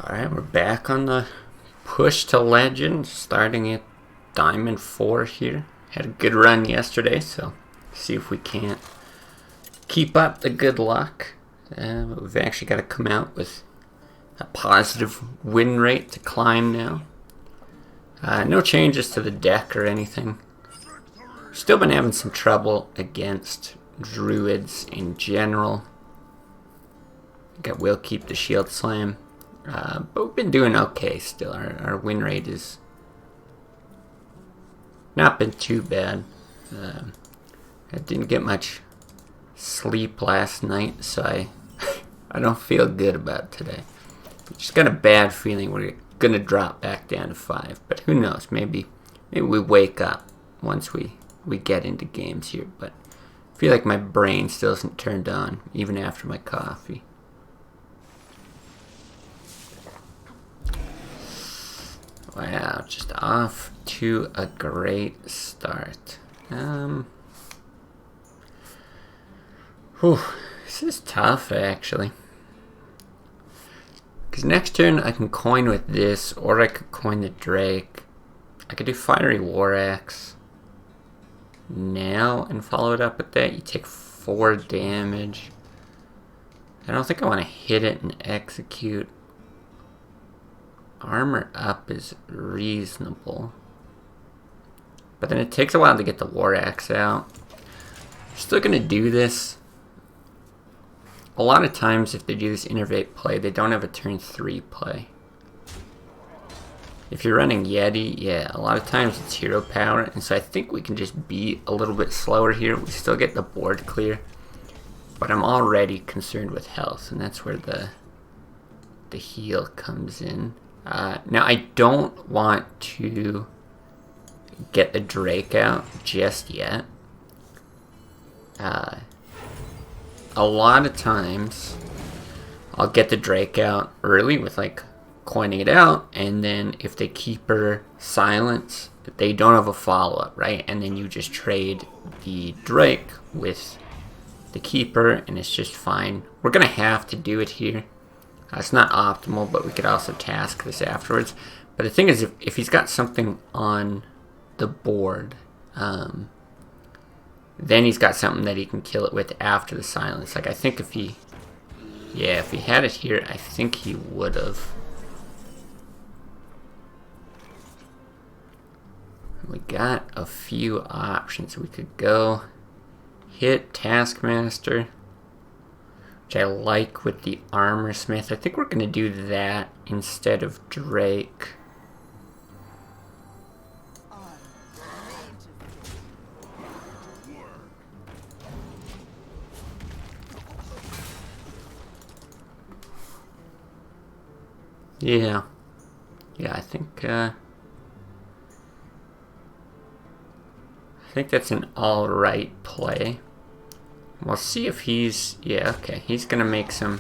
Alright, we're back on the push to legend, starting at Diamond 4 here. Had a good run yesterday, so see if we can't keep up the good luck. We've actually got to come out with a positive win rate to climb now. No changes to the deck or anything. Still been having some trouble against druids in general. I think I will keep the shield slam. But we've been doing okay still. Our win rate is not been too bad. I didn't get much sleep last night, so I don't feel good about today. Just got a bad feeling we're gonna drop back down to 5. But who knows? Maybe we wake up once we get into games here. But I feel like my brain still isn't turned on even after my coffee. Wow, just off to a great start. This is tough actually. Because next turn I can coin with this, or I could coin the Drake. I could do Fiery War Axe now and follow it up with that. You take 4 damage. I don't think I want to hit it and execute. Armor up is reasonable. But then it takes a while to get the War Axe out. Still gonna do this. A lot of times if they do this innervate play, they don't have a turn 3 play. If you're running Yeti, yeah, a lot of times it's hero power, and so I think we can just be a little bit slower here. We still get the board clear, but I'm already concerned with health, and that's where the heal comes in. Now I don't want to get the Drake out just yet. A lot of times I'll get the Drake out early with like coining it out, and then if they keep her silence, they don't have a follow-up, right? And then you just trade the Drake with the keeper and it's just fine. We're gonna have to do it here. It's not optimal, but we could also task this afterwards. But the thing is, if he's got something on the board, then he's got something that he can kill it with after the silence. Like, I think if he had it here, I think he would have. We got a few options. We could go hit Taskmaster, which I like with the Armor Smith. I think we're going to do that instead of Drake. Yeah, I think that's an alright play. We'll see if he's... Yeah, okay. He's going to make some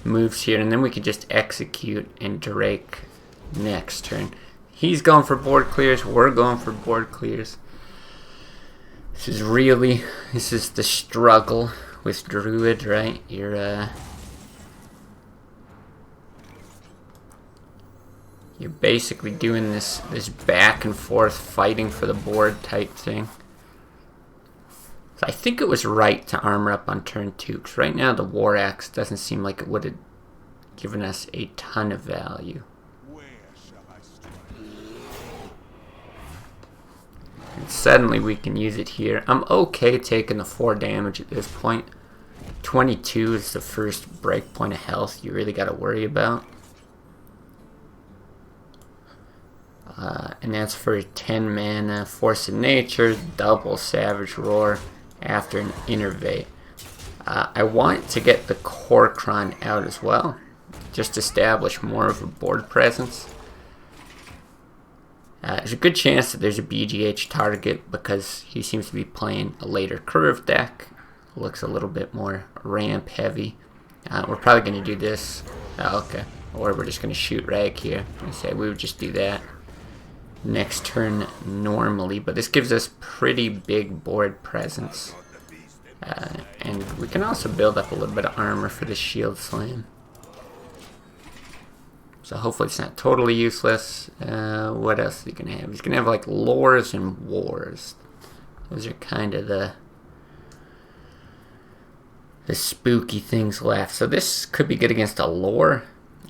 moves here, and then we could just execute and Drake next turn. He's going for board clears. We're going for board clears. This is the struggle with Druid, right? You're basically doing this back and forth fighting for the board type thing. I think it was right to armor up on turn 2, because right now the War Axe doesn't seem like it would have given us a ton of value. And suddenly we can use it here. I'm okay taking the 4 damage at this point. 22 is the first break point of health you really got to worry about. And that's for 10 mana, Force of Nature, double Savage Roar after an Innervate. I want to get the Korkron out as well, just establish more of a board presence. There's a good chance that there's a BGH target because he seems to be playing a later curve deck. Looks a little bit more ramp heavy. We're probably going to do this. Okay. Or we're just going to shoot Rag here. I say we would just do that next turn normally, but this gives us pretty big board presence, and we can also build up a little bit of armor for the shield slam. So hopefully it's not totally useless. What else is he gonna have? He's gonna have like lures and wars. Those are kind of the spooky things left. So this could be good against a lore,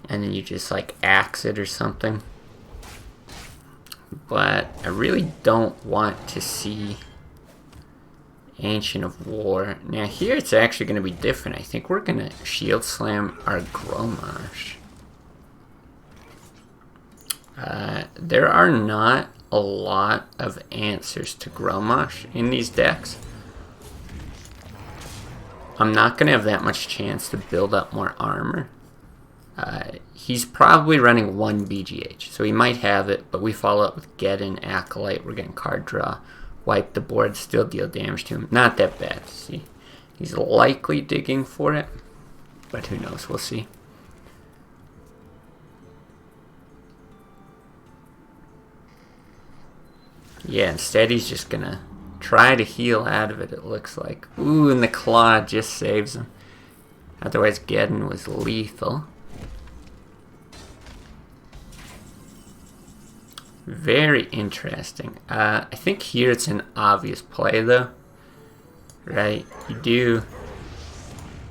and then you just like axe it or something. But I really don't want to see Ancient of War. Now here it's actually going to be different. I think we're going to Shield Slam our Gromash. There are not a lot of answers to Gromash in these decks. I'm not going to have that much chance to build up more armor. He's probably running 1 BGH, so he might have it, but we follow up with Geddon, Acolyte, we're getting card draw, wipe the board, still deal damage to him. Not that bad, see. He's likely digging for it, but who knows, we'll see. Yeah, instead he's just gonna try to heal out of it, it looks like. Ooh, and the claw just saves him. Otherwise, Geddon was lethal. Very interesting. I think here it's an obvious play, though. Right? You do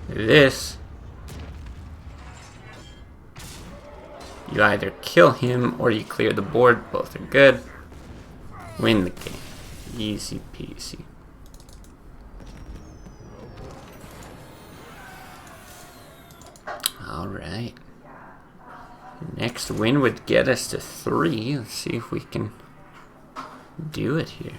this. You either kill him or you clear the board. Both are good. Win the game. Easy peasy. Alright. Next win would get us to 3. Let's see if we can do it here.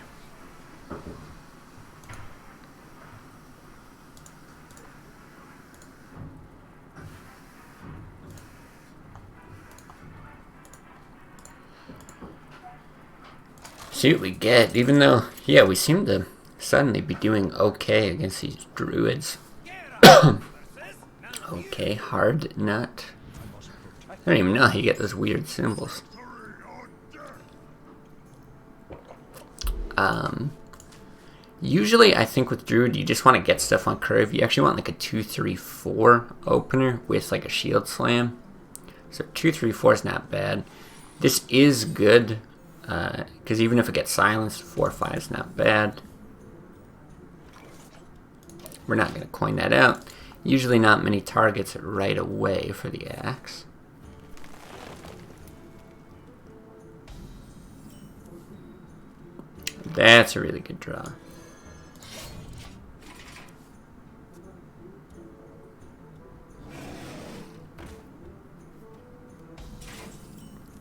See what we get, even though, yeah, we seem to suddenly be doing okay against these druids. Okay, hard nut. I don't even know how you get those weird symbols. Usually I think with Druid you just want to get stuff on curve. You actually want like a 2-3-4 opener with like a shield slam. So 2-3-4 is not bad. This is good, because even if it gets silenced, 4-5 is not bad. We're not going to coin that out. Usually not many targets right away for the axe. That's a really good draw.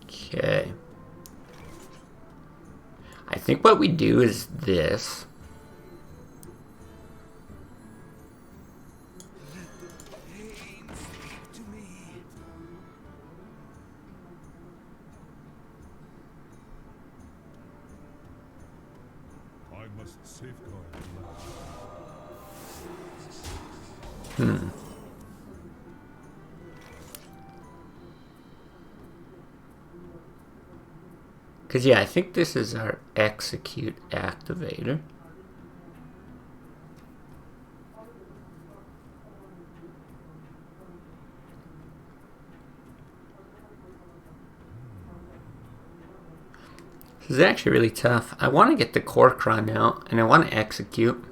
Okay. I think what we do is this. Because, yeah, I think this is our execute activator. This is actually really tough. I want to get the Cork run out, and I want to execute.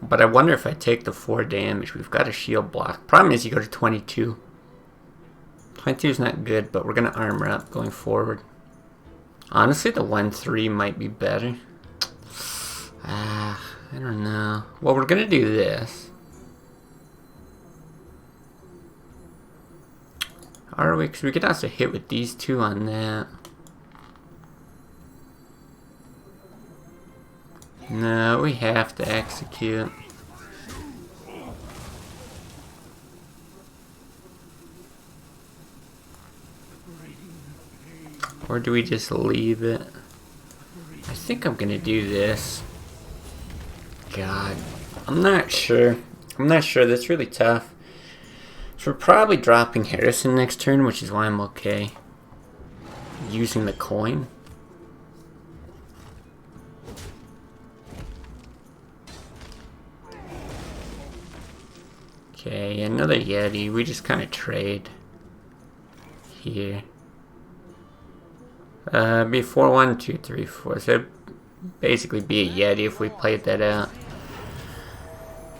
But I wonder if I take the 4 damage. We've got a shield block. Problem is you go to 22. 22 is not good, but we're going to armor up going forward. Honestly, the 1-3 might be better. I don't know. Well, we're going to do this. Are we? Because we could also hit with these 2 on that. No, we have to execute. Or do we just leave it? I think I'm gonna do this. God, I'm not sure. That's really tough. So we're probably dropping Harrison next turn, which is why I'm okay using the coin. Okay, another Yeti. We just kind of trade. here. Be 4, 1, 2, 3, 4. So it'd basically be a Yeti if we played that out.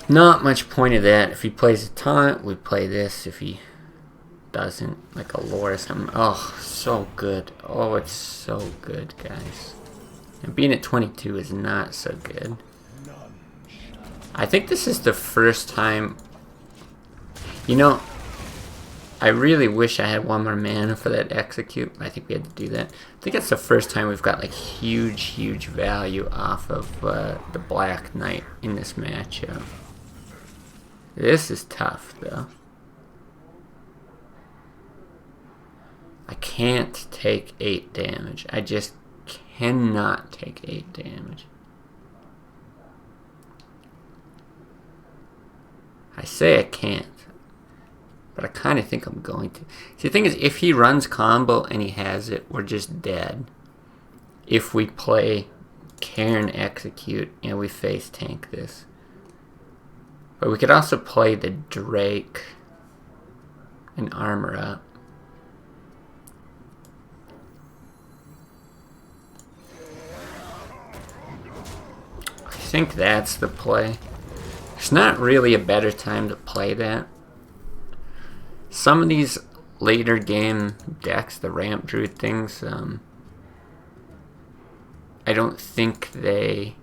Not much point of that. If he plays a taunt, we play this. If he doesn't, like a lore or something. Oh, so good. Oh, it's so good, guys. And being at 22 is not so good. I think this is the first time... You know, I really wish I had one more mana for that execute. I think we had to do that. I think it's the first time we've got like huge value off of the Black Knight in this matchup. This is tough though. I can't take 8 damage. I just cannot take 8 damage. I say I can't. But I kind of think I'm going to. See, the thing is, if he runs combo and he has it, we're just dead. If we play Cairn Execute and we face tank this. But we could also play the Drake and armor up. I think that's the play. There's not really a better time to play that. Some of these later game decks, the ramp druid things, I don't think they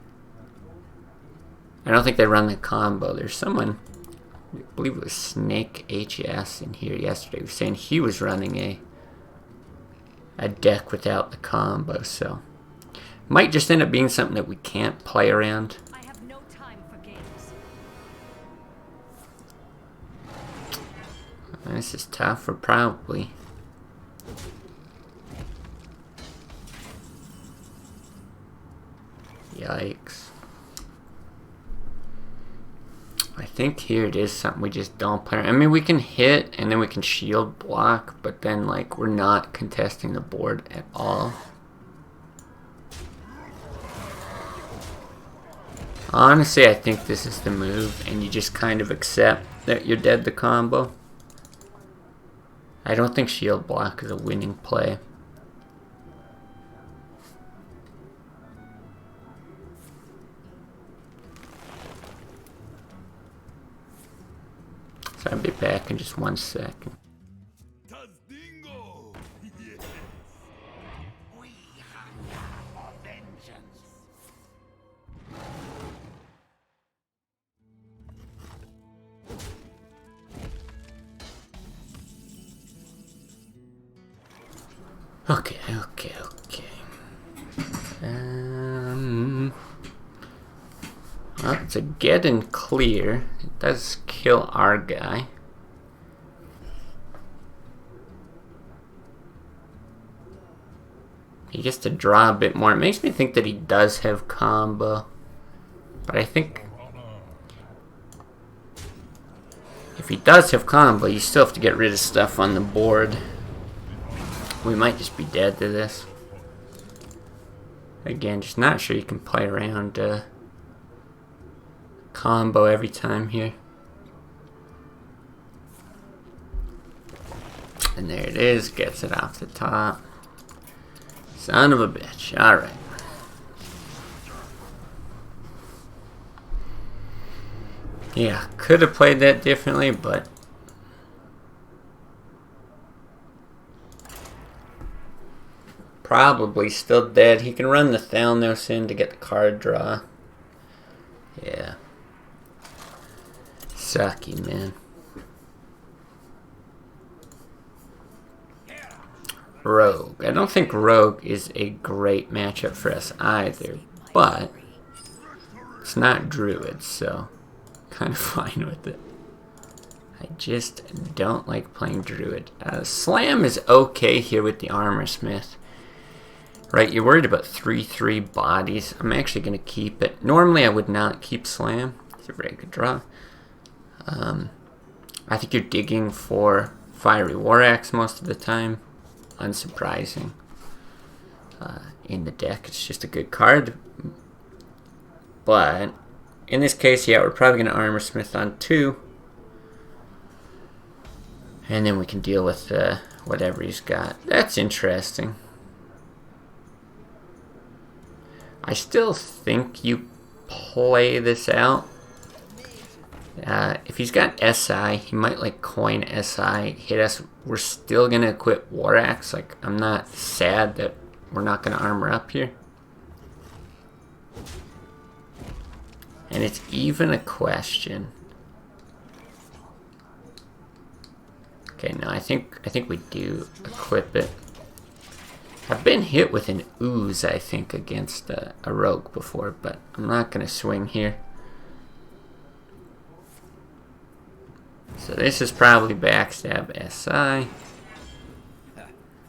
run the combo. There's someone, I believe it was Snake HS in here yesterday, was saying he was running a deck without the combo, so might just end up being something that we can't play around. This is tougher, probably. Yikes. I think here it is something we just don't play. I mean, we can hit and then we can shield block, but then like we're not contesting the board at all. Honestly, I think this is the move, and you just kind of accept that you're dead to combo. I don't think shield block is a winning play. So I'll be back in just 1 second. Okay. Well, it's a get and clear. It does kill our guy. He gets to draw a bit more. It makes me think that he does have combo. But I think if he does have combo, you still have to get rid of stuff on the board. We might just be dead to this. Again, just not sure you can play around combo every time here. And there it is, gets it off the top. Son of a bitch. Alright. Yeah, could have played that differently, but probably still dead. He can run the Thalnos in to get the card draw. Yeah. Sucky, man. Rogue. I don't think Rogue is a great matchup for us either, but it's not Druid, so kind of fine with it. I just don't like playing Druid. Slam is okay here with the Armor Smith. Right, you're worried about 3/3 bodies. I'm actually going to keep it. Normally I would not keep Slam. It's a very good draw. I think you're digging for Fiery War Axe most of the time. Unsurprising. In the deck, it's just a good card. But in this case, yeah, we're probably going to Armor Smith on 2. And then we can deal with whatever he's got. That's interesting. I still think you play this out. If he's got SI, he might like coin SI, hit us. We're still gonna equip War Axe. Like, I'm not sad that we're not gonna armor up here. And it's even a question. Okay, no, I think we do equip it. I've been hit with an ooze, I think, against a rogue before, but I'm not gonna swing here. So this is probably backstab SI.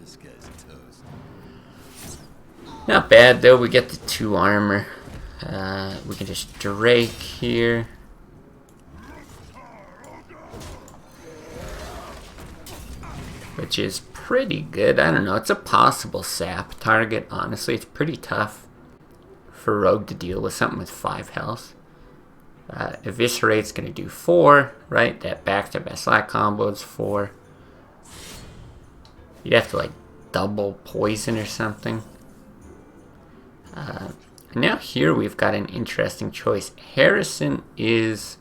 This guy's toast. Not bad though, we get the 2 armor. We can just Drake here. Which is pretty good. I don't know, it's a possible sap target, honestly. It's pretty tough for Rogue to deal with something with 5 health. Eviscerate's gonna do 4, right? That backstab SI combo is 4. You'd have to like double poison or something. Now here we've got an interesting choice. Harrison is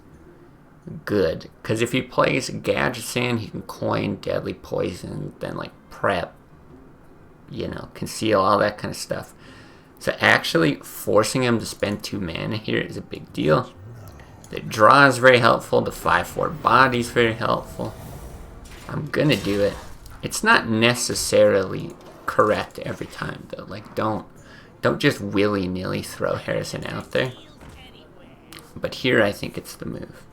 good, because if he plays Gadgetzan, he can coin deadly poison, then like prep, you know, conceal, all that kind of stuff. So actually forcing him to spend 2 mana here is a big deal. The draw is very helpful, the 5/4 body is very helpful. I'm gonna do it. It's not necessarily correct every time though. Like, don't just willy-nilly throw Harrison out there. But here I think it's the move.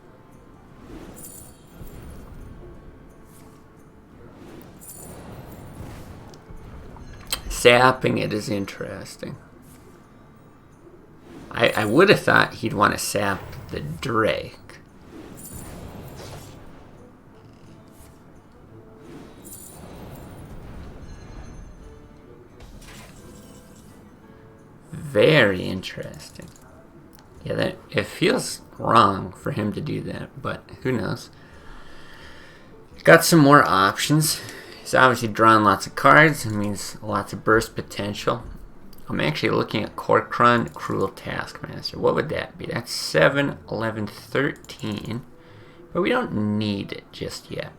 Sapping it is interesting. I would have thought he'd want to sap the Drake. Very interesting. Yeah, that it feels wrong for him to do that, but who knows? Got some more options. He's obviously drawn lots of cards. It means lots of burst potential. I'm actually looking at Korkron, Cruel Taskmaster. What would that be? That's 7, 11, 13. But we don't need it just yet.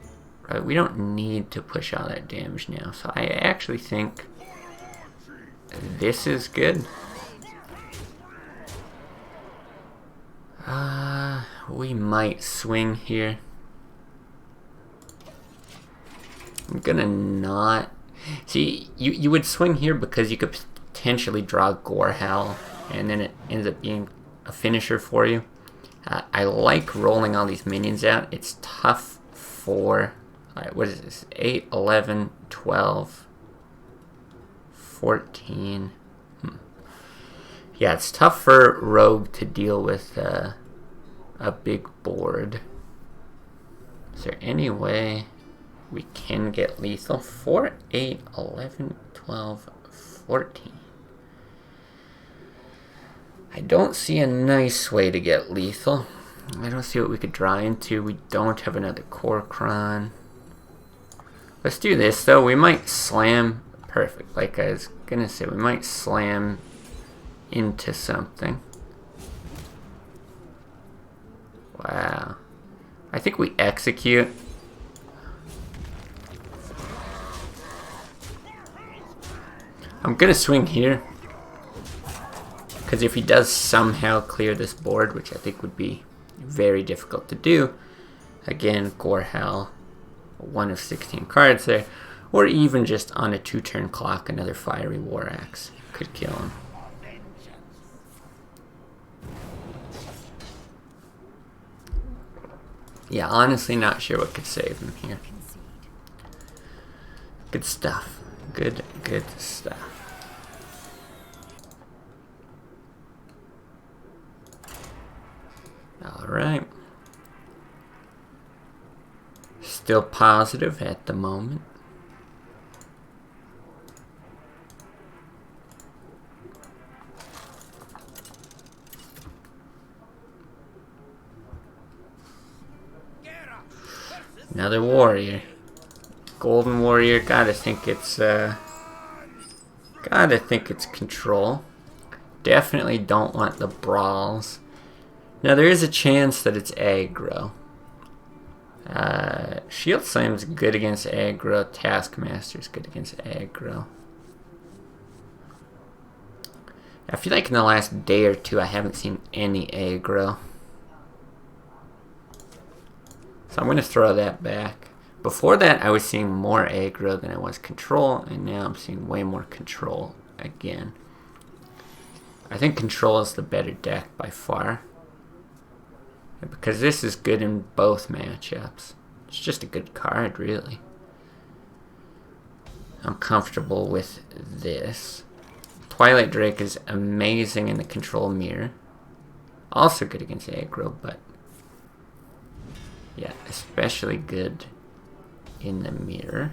Right? We don't need to push all that damage now. So I actually think this is good. We might swing here. I'm gonna not... See, you would swing here because you could potentially draw Gorehowl, and then it ends up being a finisher for you. I like rolling all these minions out. It's tough for... Alright, what is this? 8, 11, 12, 14... Yeah, it's tough for Rogue to deal with a big board. Is there any way we can get lethal? 4, 8, 11, 12, 14. I don't see a nice way to get lethal. I don't see what we could draw into. We don't have another Korkron. Let's do this though. We might slam. Perfect. Like I was gonna say, we might slam into something. Wow. I think we execute. I'm gonna swing here, because if he does somehow clear this board, which I think would be very difficult to do, again, Gorehowl, 1 of 16 cards there, or even just on a 2-turn clock, another Fiery War Axe could kill him. Yeah, honestly not sure what could save him here. Good stuff. Good stuff. Alright. Still positive at the moment. Another warrior. Golden Warrior, gotta think it's control. Definitely don't want the brawls. Now there is a chance that it's aggro. Shield Slam's good against aggro. Taskmaster's good against aggro. I feel like in the last day or two I haven't seen any aggro. So I'm going to throw that back. Before that I was seeing more aggro than I was control, and now I'm seeing way more control again. I think control is the better deck by far. Because this is good in both matchups. It's just a good card, really. I'm comfortable with this. Twilight Drake is amazing in the control mirror. Also good against aggro, but yeah, especially good in the mirror.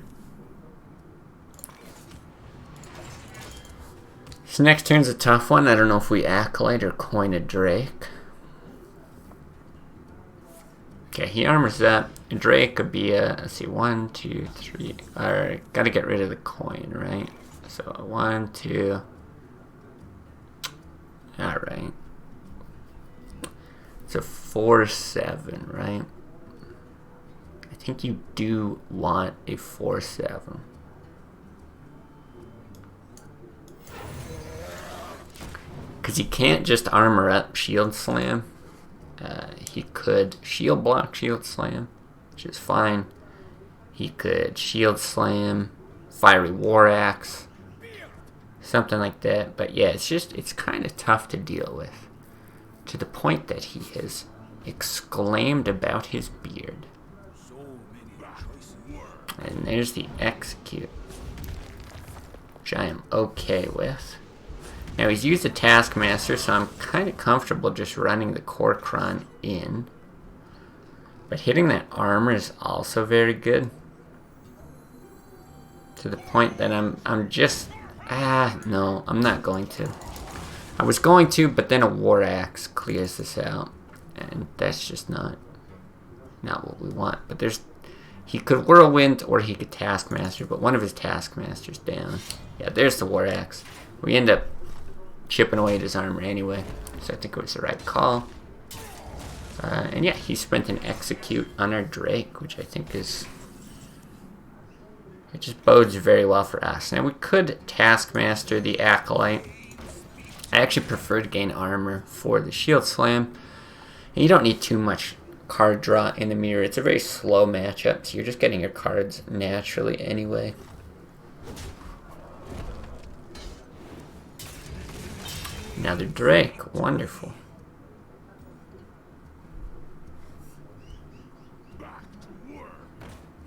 So next turn's a tough one. I don't know if we Acolyte or coin a Drake. Okay, he armors up. Drake could be a, let's see, 1, 2, 3. Alright, gotta get rid of the coin, right? So 1, 2. Alright. So 4, 7, right? I think you do want a 4, 7. Because you can't just armor up Shield Slam. He could Shield Block, Shield Slam, which is fine. He could Shield Slam, Fiery War Axe, something like that. But yeah, it's kind of tough to deal with. To the point that he has exclaimed about his beard. And there's the Execute, which I am okay with. Now he's used the Taskmaster, so I'm kind of comfortable just running the Korkron in. But hitting that armor is also very good. To the point that I'm just... no, I'm not going to. I was going to, but then a War Axe clears this out. And that's just not what we want. But there's... He could Whirlwind or he could Taskmaster, but one of his Taskmasters down. Yeah, there's the War Axe. We end up chipping away at his armor anyway, so I think it was the right call. And yeah, he spent an Execute on our Drake, which I think is... It just bodes very well for us. Now we could Taskmaster the Acolyte. I actually prefer to gain armor for the Shield Slam. And you don't need too much card draw in the mirror. It's a very slow matchup, so you're just getting your cards naturally anyway. Another Drake, wonderful.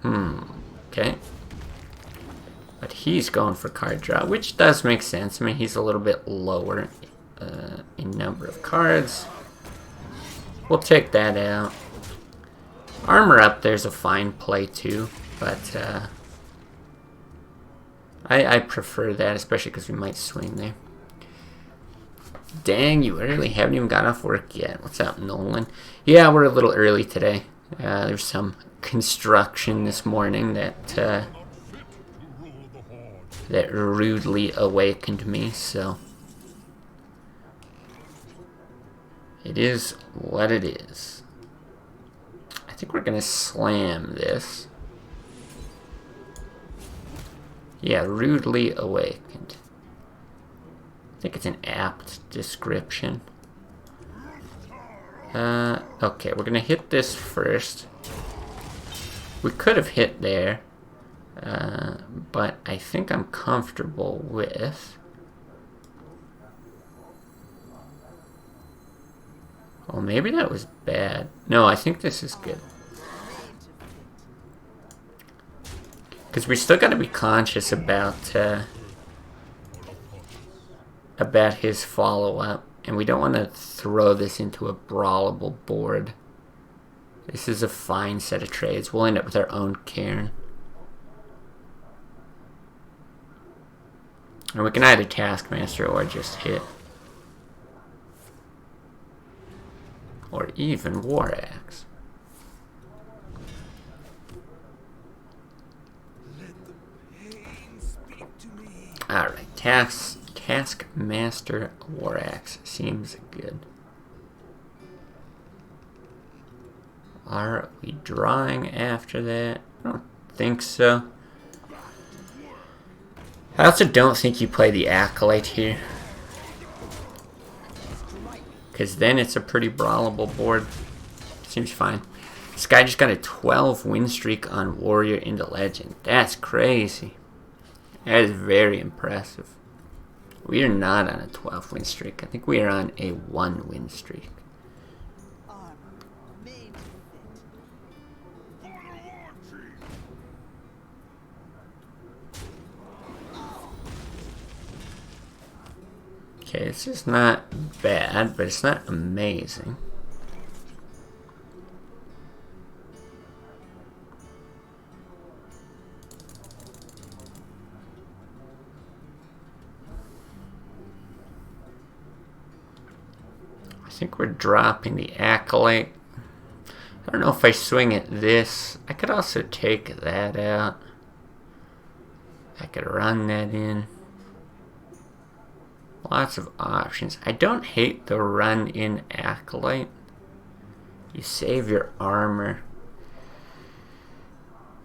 Okay. But he's going for card draw, which does make sense. I mean, he's a little bit lower in number of cards. We'll take that out. Armor up there's a fine play too, but I prefer that, especially because we might swing there. Dang, you early. Haven't even got off work yet. What's up, Nolan? Yeah, we're a little early today. There's some construction this morning that rudely awakened me, so it is what it is. I think we're gonna slam this. Yeah, rudely awakened. I think it's an apt description. Okay, we're gonna hit this first. We could have hit there, but I think I'm comfortable with... Well, maybe that was bad. No, I think this is good. Because we still gotta be conscious about his follow-up. And we don't want to throw this into a brawlable board. This is a fine set of trades. We'll end up with our own cairn. And we can either Taskmaster or just hit. Or even War Axe. Alright, Taskmaster War Axe seems good. Are we drawing after that? I don't think so. I also don't think you play the Acolyte here, because then it's a pretty brawlable board. Seems fine. This guy just got a 12 win streak on Warrior into Legend. That's crazy. That is very impressive. We are not on a 12 win streak. I think we are on a 1 win streak. Okay, this is not bad, but it's not amazing. I think we're dropping the Acolyte. I don't know if I swing at this. I could also take that out. I could run that in. Lots of options. I don't hate the run in Acolyte. You save your armor.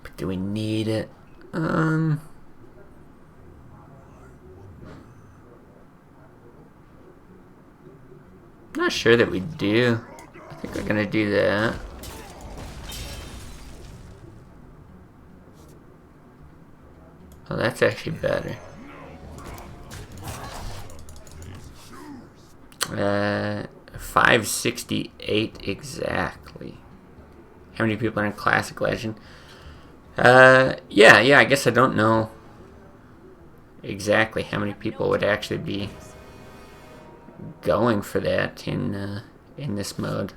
But do we need it? Not sure that we do. I think we're gonna do that. Oh, that's actually better. 568 exactly. How many people are in Classic Legend? Yeah, I guess I don't know exactly how many people would actually be going for that in this mode.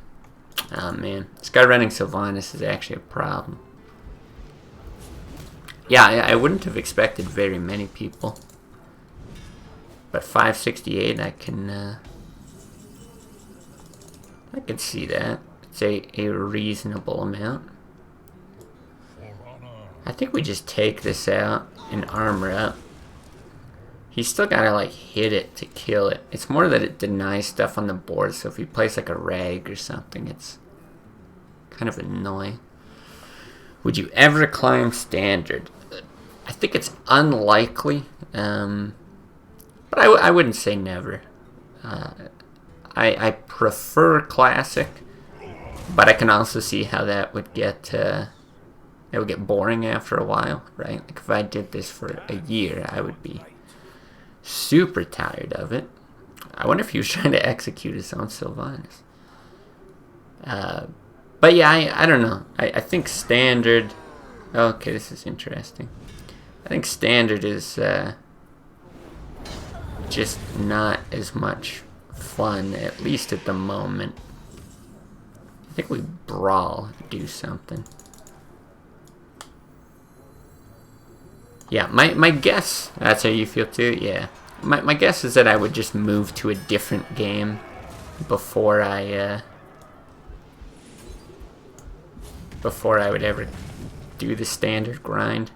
Oh man, this guy running Sylvanas is actually a problem. Yeah, I wouldn't have expected very many people, but 568, I can see that. It's a reasonable amount. I think we just take this out and armor up. He's still gotta like hit it to kill it. It's more that it denies stuff on the board, so if he plays like a rag or something, it's kind of annoying. Would you ever climb Standard? I think it's unlikely, but I wouldn't say never. I prefer Classic, but I can also see how that would get boring after a while, right? Like if I did this for a year, I would be super tired of it. I wonder if he was trying to execute his own Sylvanas. But yeah, I don't know. I think Standard... Okay, this is interesting. I think Standard is just not as much fun, at least at the moment. I think we brawl, do something. Yeah, my guess, that's how you feel too? Yeah. My guess is that I would just move to a different game before I would ever do the Standard grind.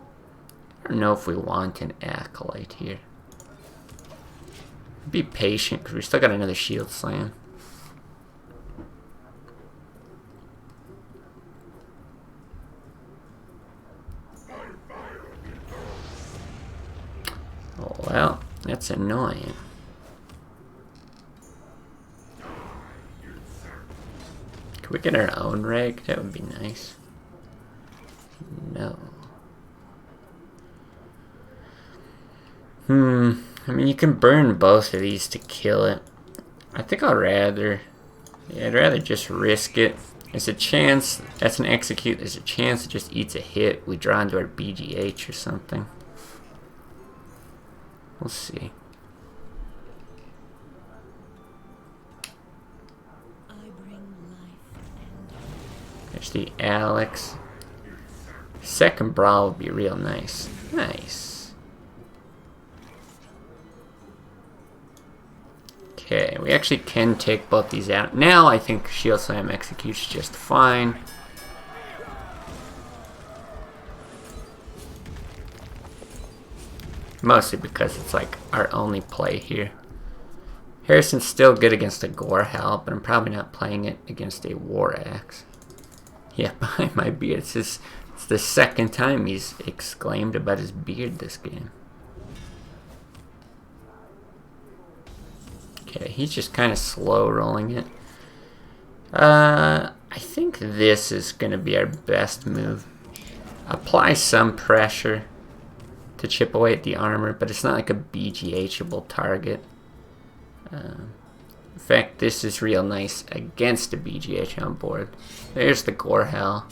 I don't know if we want an Acolyte here. Be patient, because we still got another Shield Slam. Oh, well, that's annoying. Could we get our own rag? That would be nice. No. I mean, you can burn both of these to kill it. I think I'd rather just risk it. There's a chance, that's an execute, there's a chance it just eats a hit. We draw into our BGH or something. We'll see. There's the Alex. Second brawl would be real nice. Nice. Okay, we actually can take both these out. Now I think Shield Slam executes just fine. Mostly because it's like our only play here. Harrison's still good against a Gorehal, but I'm probably not playing it against a War Axe. Yeah, behind my beard. It's the second time he's exclaimed about his beard this game. Okay, he's just kind of slow rolling it. I think this is going to be our best move. Apply some pressure to chip away at the armor, but it's not like a BGH-able target. In fact, this is real nice against a BGH on board. There's the Gorehal.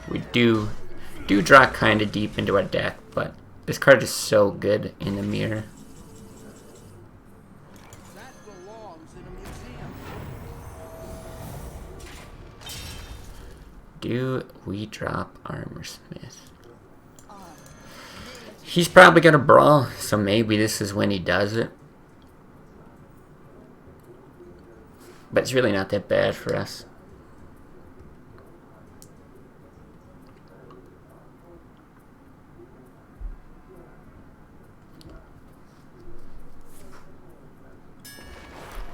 We do draw kind of deep into our deck, but this card is so good in the mirror. Do we drop Armorsmith? He's probably gonna brawl, so maybe this is when he does it. But it's really not that bad for us.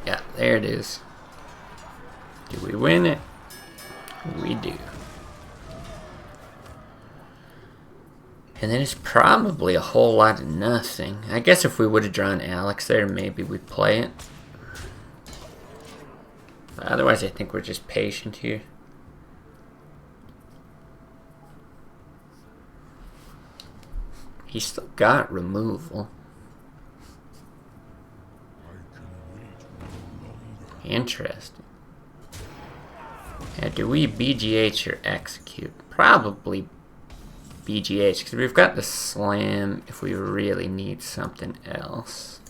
Yeah, there it is. Do we win it? We do. And then it's probably a whole lot of nothing. I guess if we would have drawn Alex there, maybe we'd play it. Otherwise, I think we're just patient here. He's still got removal. Interesting. Yeah, do we BGH or execute? Probably BGH, because we've got the slam if we really need something else.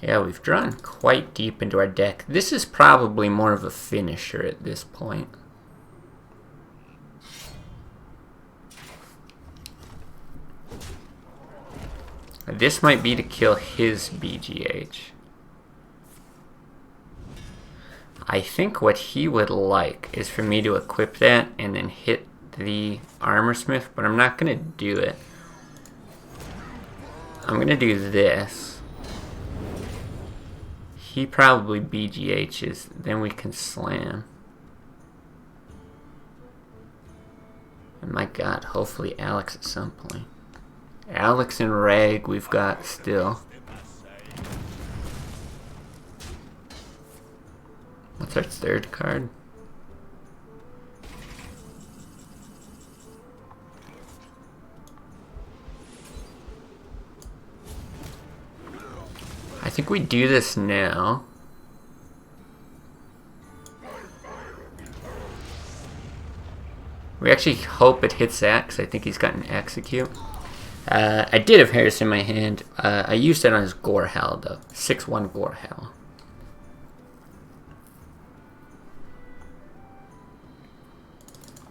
Yeah, we've drawn quite deep into our deck. This is probably more of a finisher at this point. This might be to kill his BGH. I think what he would like is for me to equip that and then hit the Armorsmith, but I'm not going to do it. I'm going to do this. He probably BGHs, then we can slam. And my god, hopefully Alex at some point. Alex and Rag we've got still. What's our third card? I think we do this now. We actually hope it hits that because I think he's got an execute. I did have Harris in my hand. I used it on his Gorehal though. 6-1 Gorehal.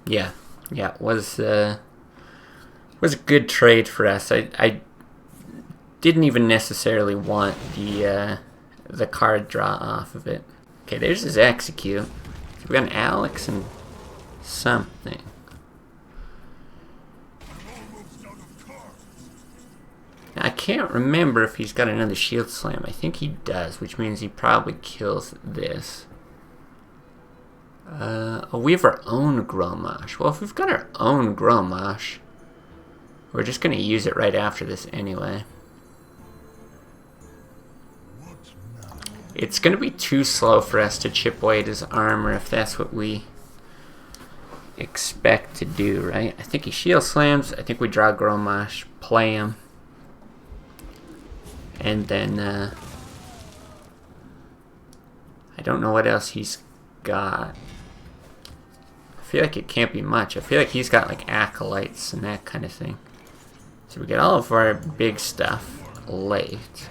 Yeah, was a good trade for us. I didn't even necessarily want the card draw off of it. Okay, there's his execute. So we got an Alex and something. Now, I can't remember if he's got another shield slam. I think he does, which means he probably kills this. Oh, we have our own Gromash. Well, if we've got our own Gromash, we're just going to use it right after this anyway. It's going to be too slow for us to chip away at his armor if that's what we expect to do, right? I think he shield slams. I think we draw Gromash, play him. And then, I don't know what else he's got. I feel like it can't be much. I feel like he's got like acolytes and that kind of thing. So we get all of our big stuff late.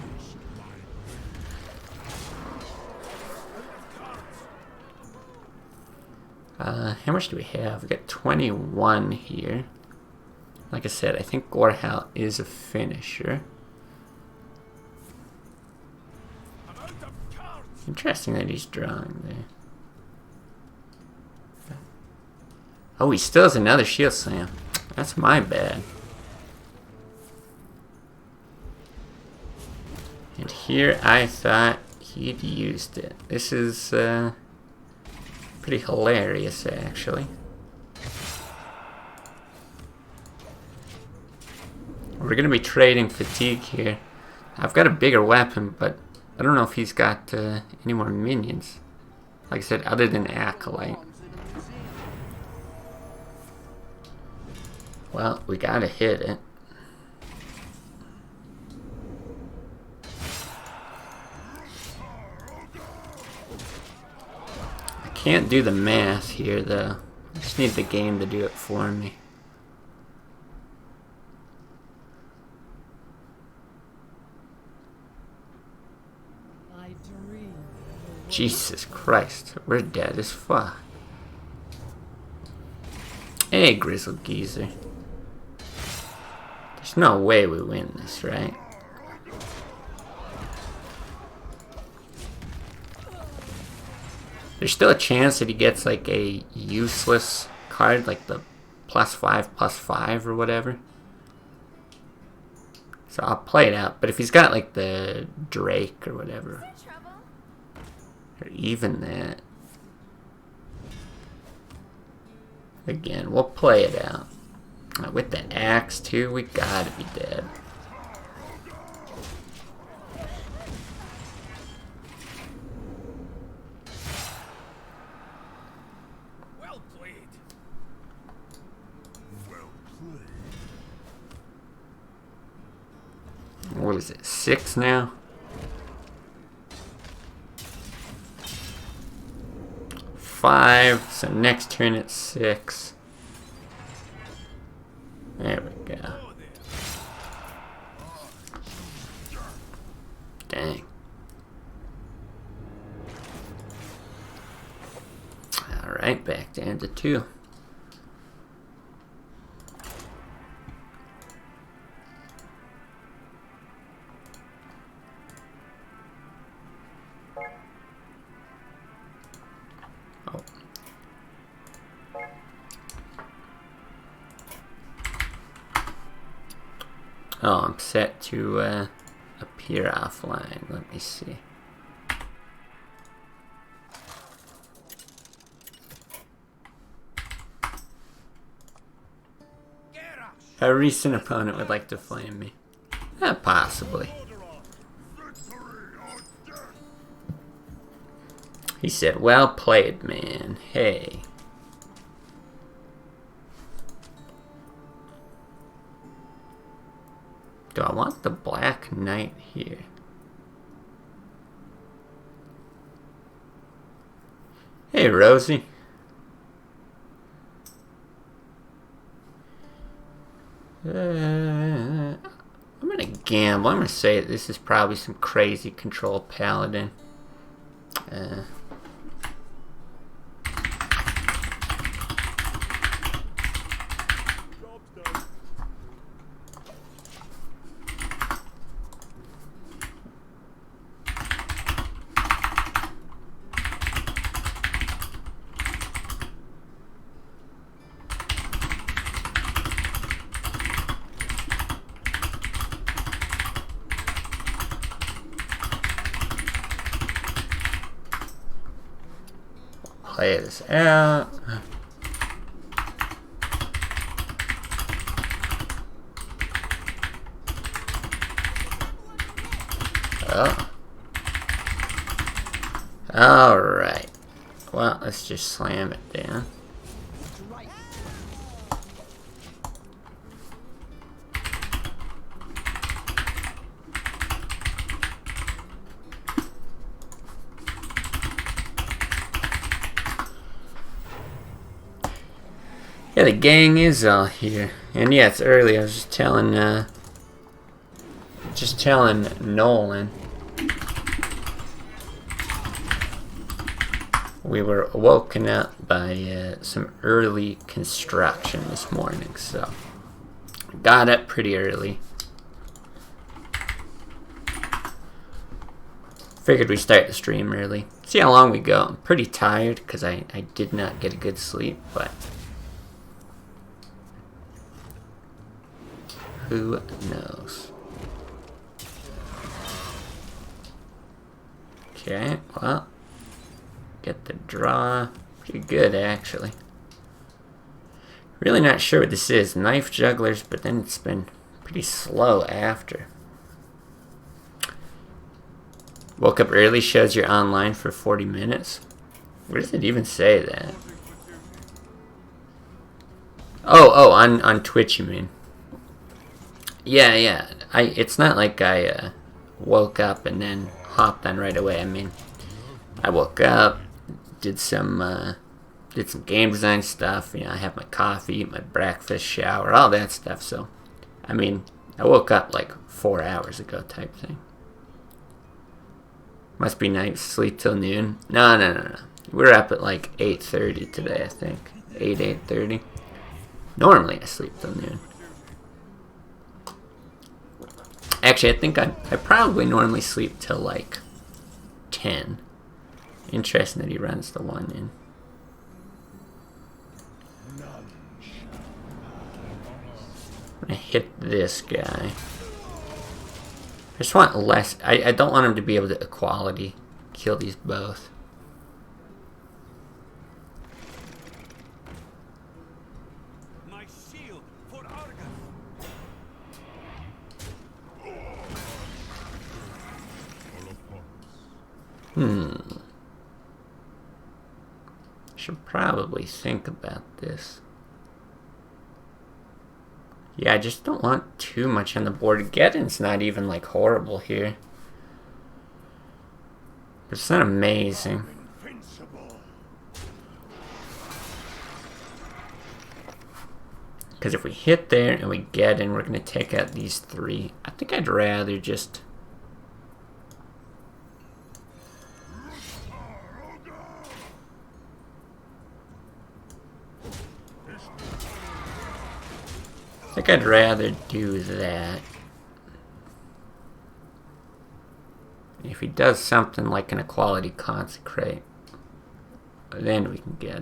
How much do we have? We got 21 here. Like I said, I think Gorehal is a finisher. Interesting that he's drawing there. Oh, he still has another shield slam. That's my bad. And here I thought he'd used it. This is pretty hilarious, actually. We're going to be trading fatigue here. I've got a bigger weapon, but I don't know if he's got any more minions. Like I said, other than Acolyte. Well, we gotta hit it. I can't do the math here, though. I just need the game to do it for me. Jesus Christ, we're dead as fuck. Hey, Grizzled Geezer. There's no way we win this, right? There's still a chance that he gets like a useless card, like the +5/+5 or whatever. So I'll play it out. But if he's got like the Drake or whatever, or even that, again, we'll play it out. With the axe too, we gotta be dead. Well played. Well played. What is it, 6 now? 5, so next turn it's 6. There we go. Dang. Alright, back down to 2. Oh, I'm set to appear offline. Let me see. A recent opponent would like to flame me. Possibly. He said, well played, man. Hey. Do I want the Black Knight here? Hey, Rosie. I'm gonna gamble. I'm gonna say this is probably some crazy control paladin. Play this out. Oh. Alright. Well, let's just slam it down. Yeah, the gang is all here. And yeah, it's early. I was just telling Nolan we were woken up by some early construction this morning, so got up pretty early. Figured we'd start the stream early. See how long we go. I'm pretty tired because I did not get a good sleep, but Who knows? Okay, well, get the draw. Pretty good, actually. Really not sure what this is. Knife jugglers, but then it's been pretty slow after. Woke up early, shows you're online for 40 minutes. Where does it even say that? Oh, on Twitch, you mean? Yeah. It's not like I woke up and then hopped on right away. I mean, I woke up, did some game design stuff. You know, I have my coffee, eat my breakfast, shower, all that stuff. So, I mean, I woke up like 4 hours ago, type thing. Must be nice. Sleep till noon. No. We're up at like 8:30 today, I think. 8:30. Normally I sleep till noon. Actually, I think I probably normally sleep till like 10. Interesting that he runs the one in. I'm gonna hit this guy. I just want less. I don't want him to be able to equality kill these both. My shield for Argus. Should probably think about this. Yeah, I just don't want too much on the board. Geddon's not even like horrible here. But it's not amazing. Because if we hit there and we get in, we're going to take out these three. I think I'd rather just... I think I'd rather do that. If he does something like an equality consecrate, then we can get...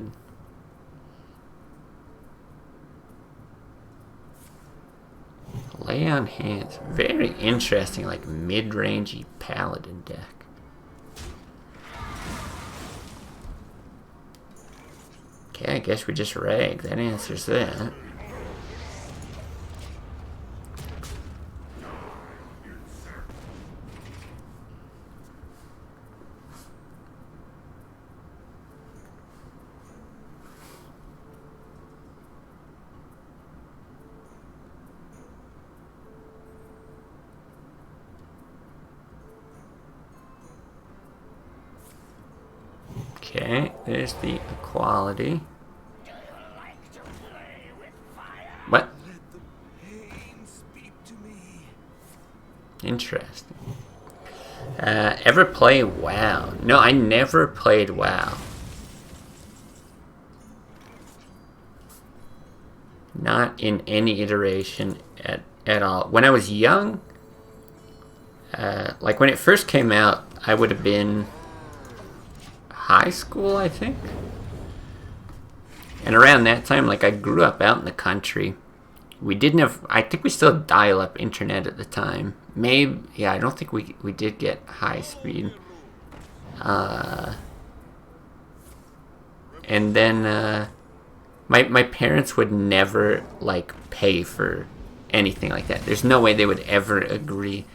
Lay on hands. Very interesting, like mid-rangey paladin deck. Okay, I guess we just rag. That answers that. Okay, there's the equality. What? Interesting. Ever play WoW? No, I never played WoW. Not in any iteration at all. When I was young, like when it first came out, I would have been high school, I think. And around that time, like I grew up out in the country. We didn't have, I think we still had dial-up internet at the time. Maybe, yeah, I don't think we did get high speed. And then my parents would never like pay for anything like that. There's no way they would ever agree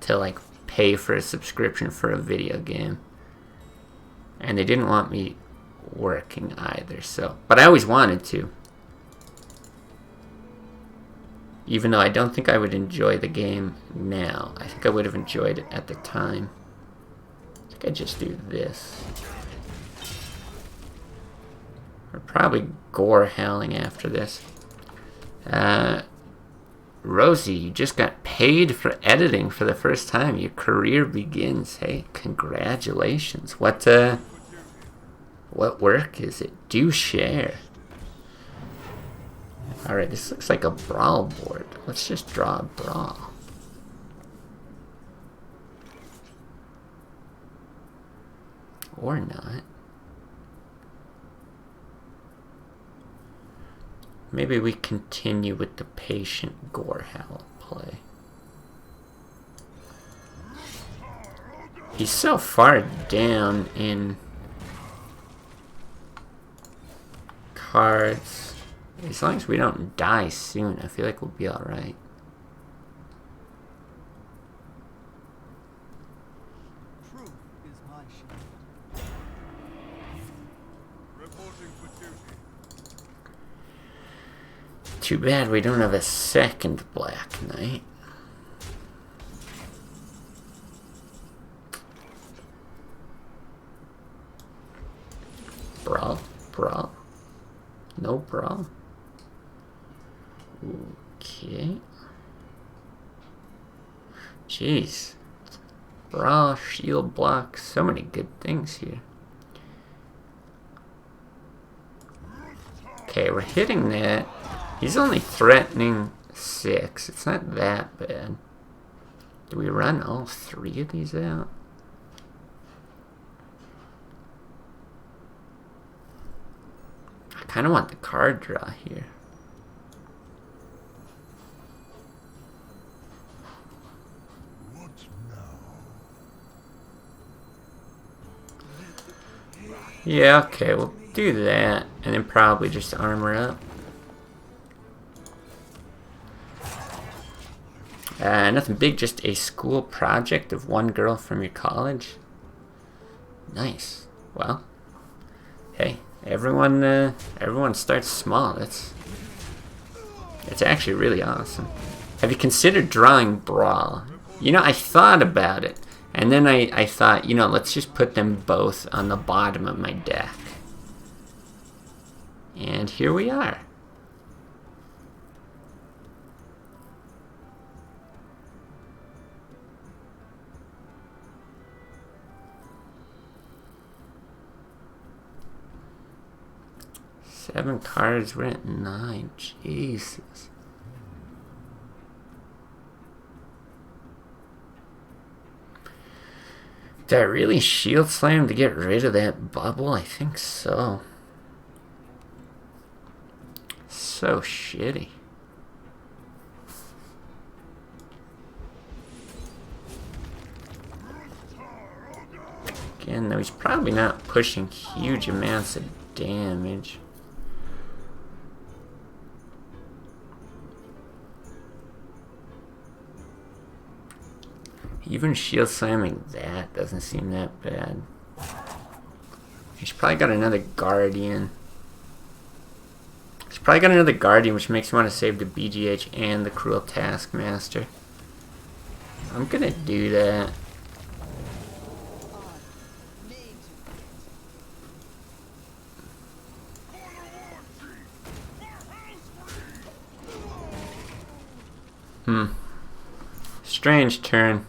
to like pay for a subscription for a video game. And they didn't want me working either, so... But I always wanted to. Even though I don't think I would enjoy the game now. I think I would have enjoyed it at the time. I think I'd just do this. Or probably gore howling after this. Rosie, you just got paid for editing for the first time. Your career begins. Hey, congratulations. What work is it? Do share. Alright, this looks like a brawl board. Let's just draw a brawl. Or not. Maybe we continue with the patient gore howl play. He's so far down in cards. As long as we don't die soon, I feel like we'll be alright. Truth is my shield. Reporting for duty. Too bad we don't have a second Black Knight. Brawl? Brawl? No brawl? Okay. Jeez. Brawl, shield block, so many good things here. Okay, we're hitting that. He's only threatening 6. It's not that bad. Do we run all 3 of these out? I kind of want the card draw here. What now? Yeah, okay, we'll do that. And then probably just armor up. Nothing big, just a school project of one girl from your college. Nice. Well, hey, everyone starts small. It's actually really awesome. Have you considered drawing Brawl? You know, I thought about it, and then I thought, you know, let's just put them both on the bottom of my deck. And here we are. Seven cards, we're at 9. Jesus. Did I really shield slam to get rid of that bubble? I think so. So shitty. Again, though, he's probably not pushing huge amounts of damage. Even shield slamming that doesn't seem that bad. He's probably got another Guardian. He's probably got another Guardian, which makes me want to save the BGH and the Cruel Taskmaster. I'm gonna do that. Strange turn.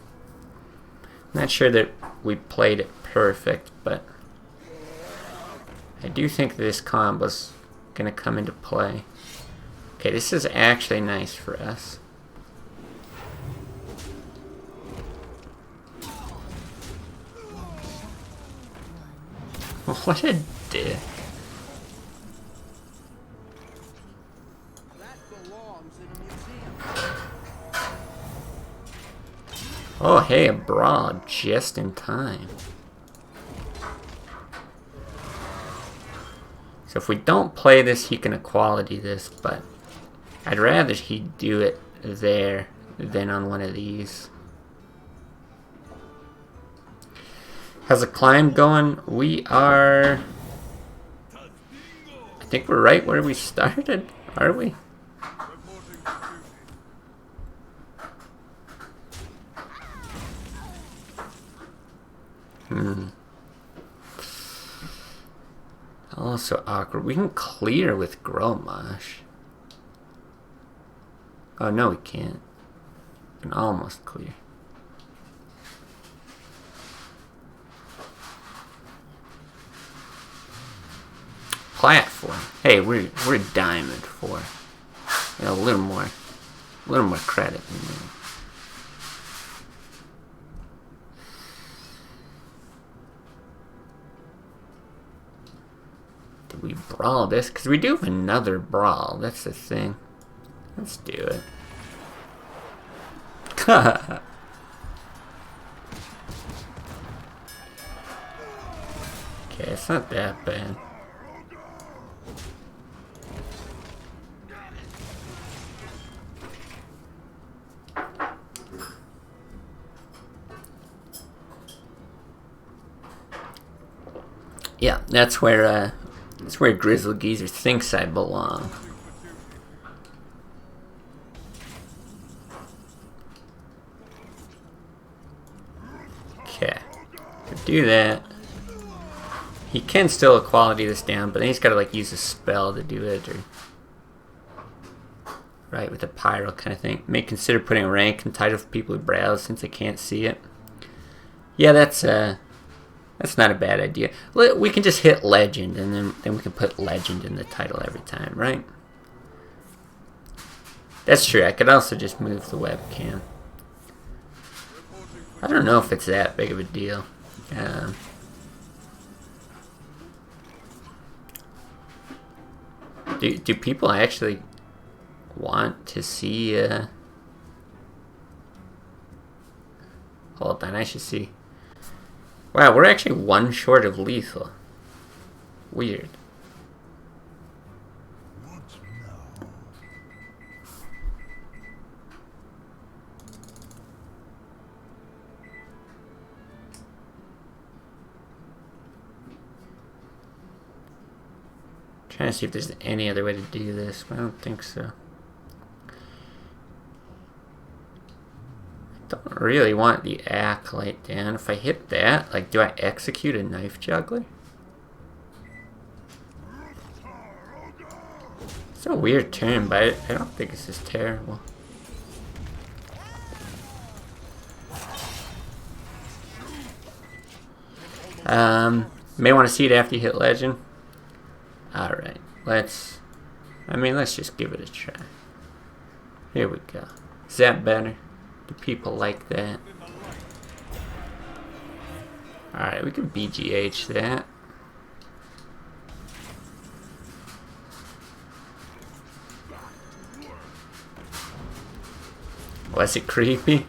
Not sure that we played it perfect, but I do think this combo's gonna come into play. Okay, this is actually nice for us. What a dick. Oh, hey, a brawl just in time. So if we don't play this, he can equality this, but I'd rather he do it there than on one of these. How's the climb going? We are... I think we're right where we started, are we? Also awkward. We can clear with Gromash. Oh no, we can't. We can almost clear. Platform. Hey, we're Diamond 4. You know, a little more credit than that. We brawl this because we do have another brawl. That's the thing. Let's do it. Okay, it's not that bad. Yeah, that's where Grizzly Geezer thinks I belong. Okay, do that. He can still equality this down, but then he's got to like use a spell to do it, or right with the pyro kind of thing. May consider putting a rank and title for people who browse since they can't see it. Yeah, that's not a bad idea. We can just hit legend, and then we can put legend in the title every time, right? That's true. I could also just move the webcam. I don't know if it's that big of a deal. Do people actually want to see? Hold on, I should see. Wow, we're actually one short of lethal. Weird. Trying to see if there's any other way to do this, but I don't think so. I don't really want the acolyte down. If I hit that, like, do I execute a knife juggler? It's a weird turn, but I don't think it's just terrible. May want to see it after you hit legend. Alright, let's just give it a try. Here we go. Is that better? Do people like that? Alright, we can BGH that. Was it creepy?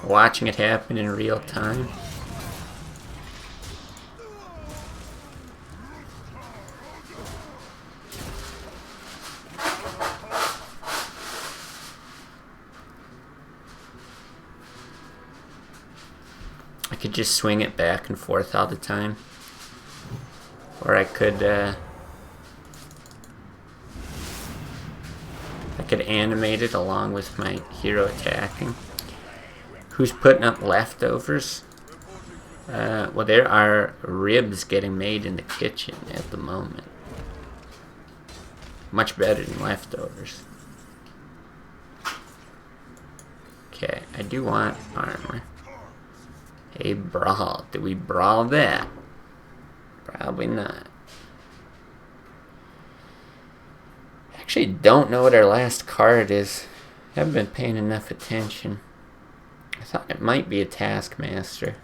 Watching it happen in real time? I could just swing it back and forth all the time. Or I could animate it along with my hero attacking. Who's putting up leftovers? Well, there are ribs getting made in the kitchen at the moment. Much better than leftovers. Okay, I do want armor. A brawl. Did we brawl that? Probably not. Actually, don't know what our last card is. Haven't been paying enough attention. I thought it might be a Taskmaster.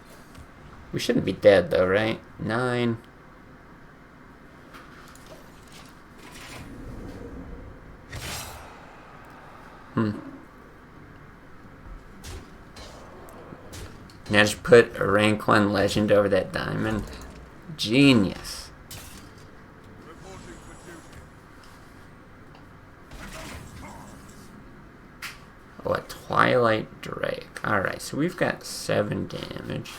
We shouldn't be dead though, right? 9. Now just put a rank 1 legend over that diamond. Genius. Oh, a Twilight Drake. Alright, so we've got 7 damage.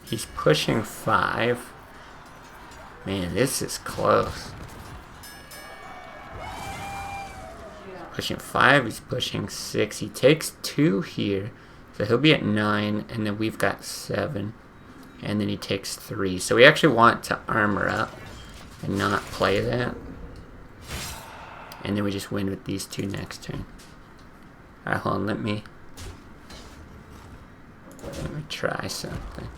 He's pushing 5. Man, this is close. Pushing 5, he's pushing 6. He takes 2 here, so he'll be at 9, and then we've got 7. And then he takes 3. So we actually want to armor up and not play that. And then we just win with these 2 next turn. Alright, hold on, let me try something.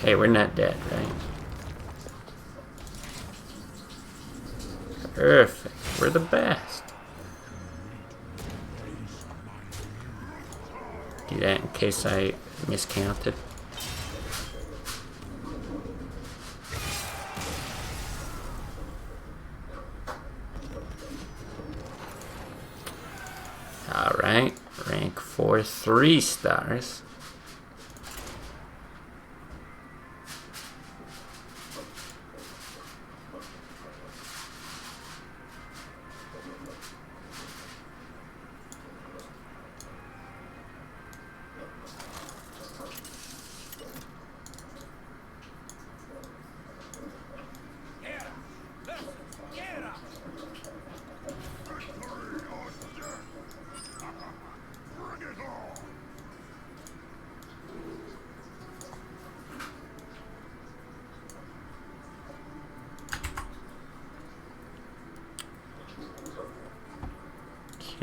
Hey, we're not dead, right? Perfect. We're the best. Do that in case I miscounted. Alright, rank 4, 3 stars.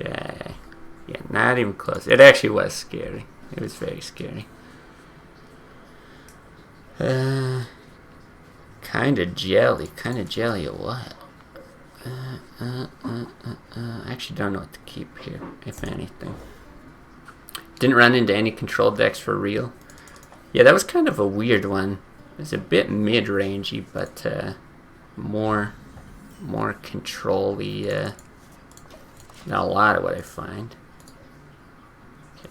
Okay. Yeah, not even close. It actually was scary. It was very scary. Kind of jelly. Kind of jelly of what? I actually don't know what to keep here, if anything. Didn't run into any control decks for real. Yeah, that was kind of a weird one. It was a bit mid-rangey, but more control-y. Not a lot of what I find. Okay,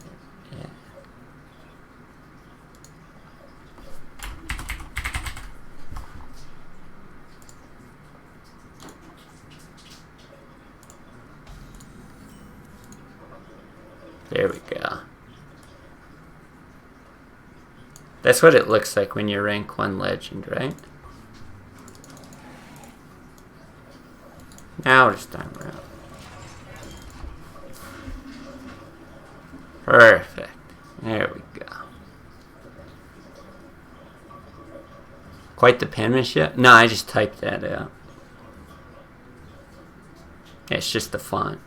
yeah. There we go. That's what it looks like when you're rank 1 legend, right? Now this time around. Perfect. There we go. Quite the penmanship? No, I just typed that out. It's just the font.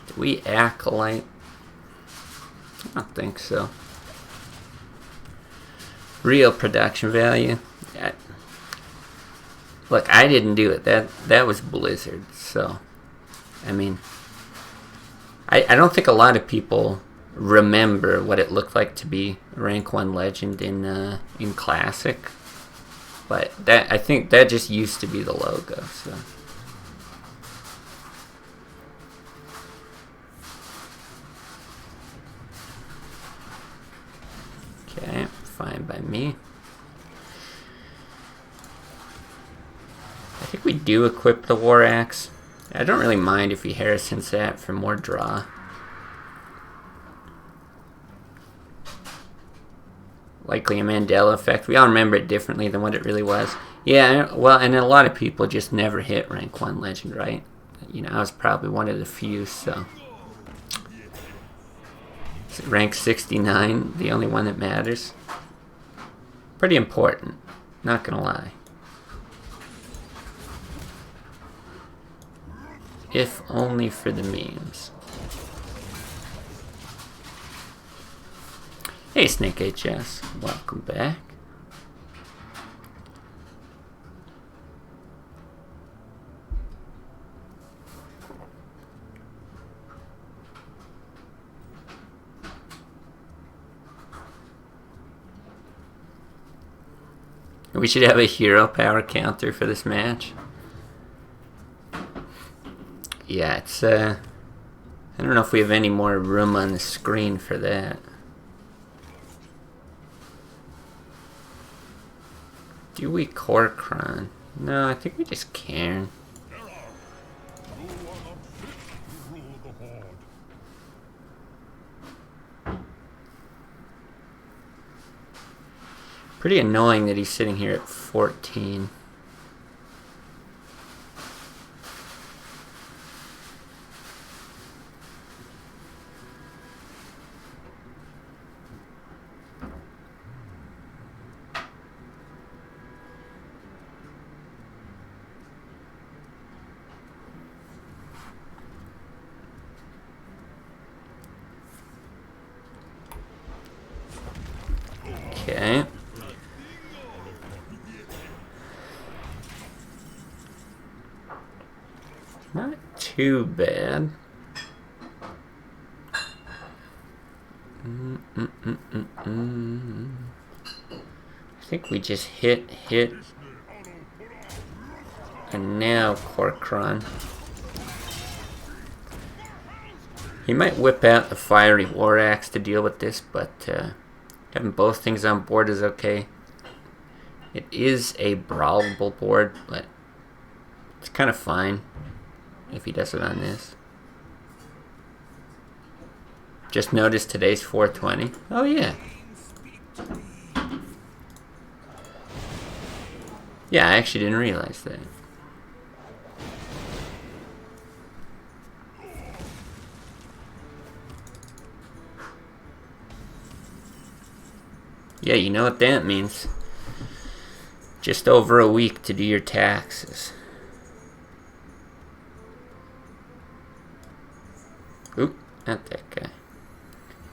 Do we acolyte? I don't think so. Real production value. Look, I didn't do it. That was Blizzard. So, I mean, I don't think a lot of people remember what it looked like to be rank 1 legend in Classic. But I think that just used to be the logo. So. Okay, fine by me. I think we do equip the War Axe. I don't really mind if he Harrisons that for more draw. Likely a Mandela effect. We all remember it differently than what it really was. Yeah, well, and a lot of people just never hit rank 1 legend, right? You know, I was probably one of the few, so. Rank 69, the only one that matters. Pretty important, not gonna lie. If only for the memes. Hey Snake HS, welcome back. We should have a hero power counter for this match. Yeah, it's I don't know if we have any more room on the screen for that. Do we Corcron? No, I think we just Cairn. Pretty annoying that he's sitting here at 14. Okay. Not too bad. I think we just hit, and now Corcoran. He might whip out the Fiery War Axe to deal with this, but having both things on board is okay. It is a brawlable board, but it's kind of fine if he does it on this. Just noticed today's 420. Oh yeah. Yeah, I actually didn't realize that. Yeah, you know what that means. Just over a week to do your taxes. Oop, not that guy.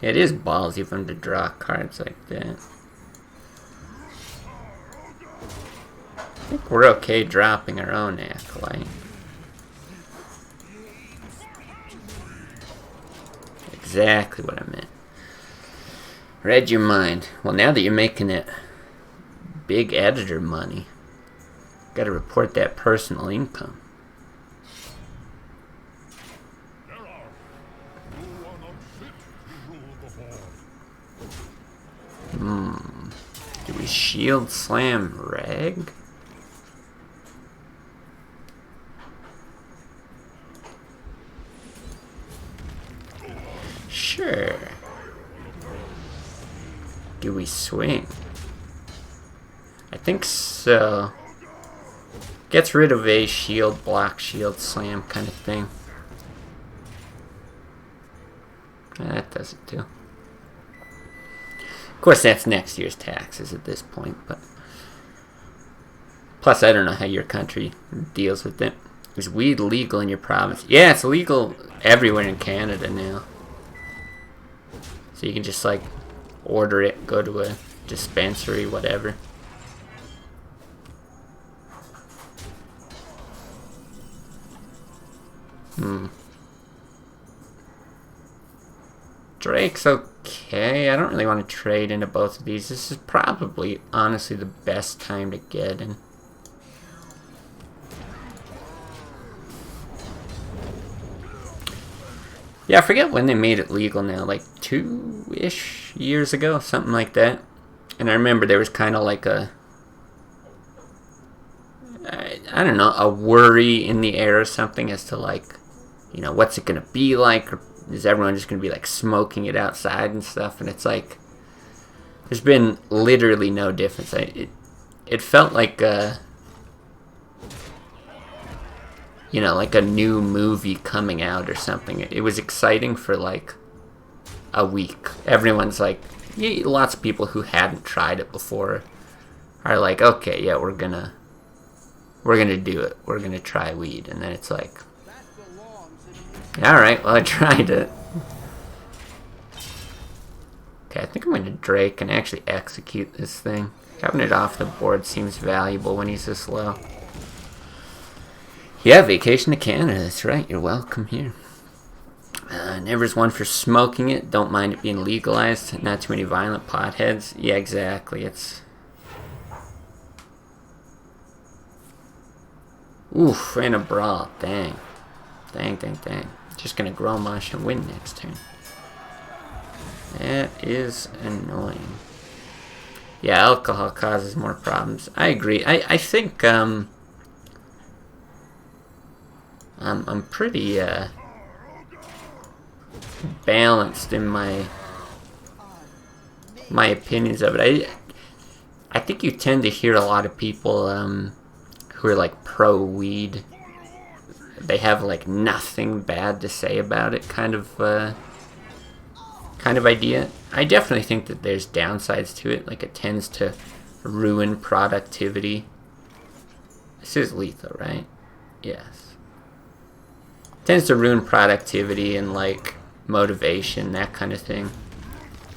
Yeah, it is ballsy of him to draw cards like that. I think we're okay dropping our own Acolyte. Exactly what I meant. Read your mind. Well, now that you're making it big editor money, gotta report that personal income. Do we shield slam Rag? Sure. Do we swing? I think so. Gets rid of a shield, block, shield, slam kind of thing. That does it too. Of course, that's next year's taxes at this point, but plus I don't know how your country deals with it. Is weed legal in your province? Yeah, it's legal everywhere in Canada now. So you can just like order it, go to a dispensary, whatever. Drake's okay. I don't really want to trade into both of these. This is probably, honestly, the best time to get in. Yeah, I forget when they made it legal now, like 2-ish years ago, something like that. And I remember there was kind of like a, I don't know, a worry in the air or something as to like, you know, what's it going to be like? Or is everyone just going to be like smoking it outside and stuff? And it's like, there's been literally no difference. It felt like you know, like a new movie coming out or something. It was exciting for like a week. Everyone's like, yeah, lots of people who hadn't tried it before are like, okay, yeah, we're gonna do it. We're gonna try weed. And then it's like, alright, well, I tried it. Okay, I think I'm gonna Drake and actually execute this thing. Having it off the board seems valuable when he's this low. Yeah, vacation to Canada, that's right, you're welcome here. Never's one for smoking it, don't mind it being legalized, not too many violent potheads. Yeah, exactly, it's... Oof, in a brawl, dang. Dang. Just gonna grow mush and win next turn. That is annoying. Yeah, alcohol causes more problems. I agree. I think, I'm pretty balanced in my opinions of it. I think you tend to hear a lot of people who are like pro weed. They have like nothing bad to say about it, kind of idea. I definitely think that there's downsides to it. Like it tends to ruin productivity. This is lethal, right? Yes. Tends to ruin productivity and like motivation, that kind of thing.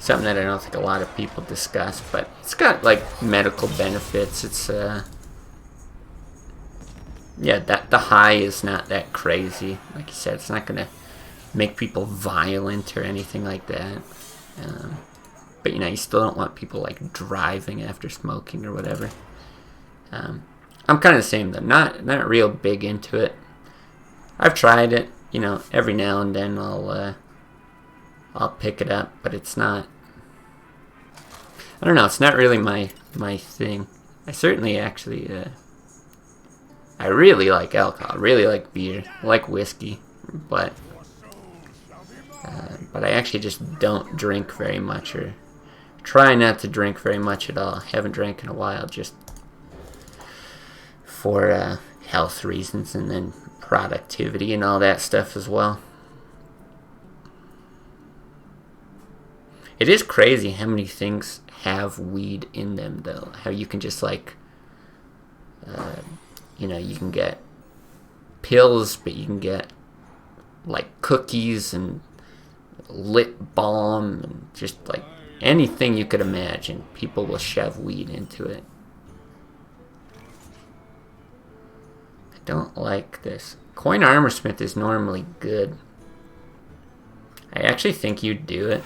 Something that I don't think a lot of people discuss, but it's got like medical benefits. It's yeah, that the high is not that crazy. Like you said, it's not gonna make people violent or anything like that. but you know, you still don't want people like driving after smoking or whatever. I'm kind of the same though. Not real big into it. I've tried it, you know, every now and then I'll pick it up, but it's not. I don't know. It's not really my thing. I certainly actually I really like alcohol. I really like beer. I like whiskey, but I actually just don't drink very much, or try not to drink very much at all. Haven't drank in a while, just for health reasons and then productivity and all that stuff as well. It is crazy how many things have weed in them, though. How you can just like, you know, you can get pills, but you can get like cookies and lip balm and just like anything you could imagine. People will shove weed into it. I don't like this. Coin Armorsmith is normally good. I actually think you'd do it.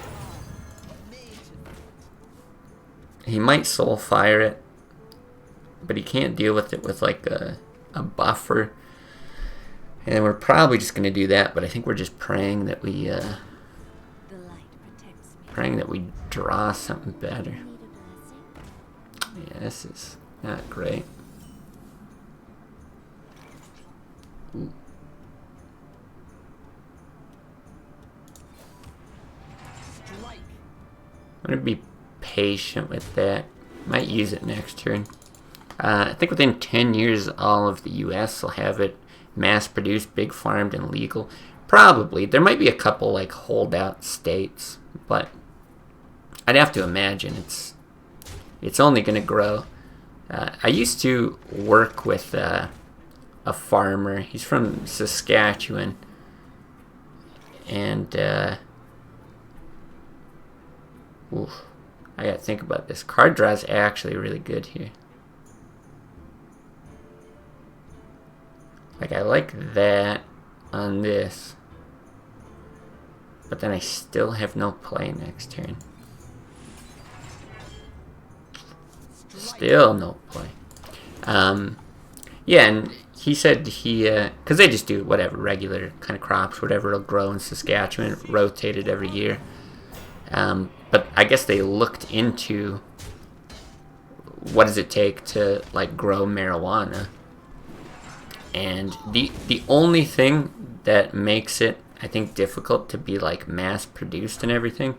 He might Soulfire it, but he can't deal with it with like a buffer. And we're probably just going to do that, but I think we're just praying that we draw something better. Yeah, this is not great. Ooh. I'm going to be patient with that. Might use it next turn. I think within 10 years, all of the US will have it mass-produced, big farmed, and legal. Probably. There might be a couple like holdout states, but I'd have to imagine it's only going to grow. I used to work with a farmer. He's from Saskatchewan, and oof, I gotta think about this. Card draw is actually really good here. Like, I like that on this, but then I still have no play next turn. Still no play. Yeah, and he said because they just do whatever, regular kind of crops, whatever will grow in Saskatchewan, rotated every year. But I guess they looked into what does it take to like grow marijuana, and the only thing that makes it, I think, difficult to be like mass produced and everything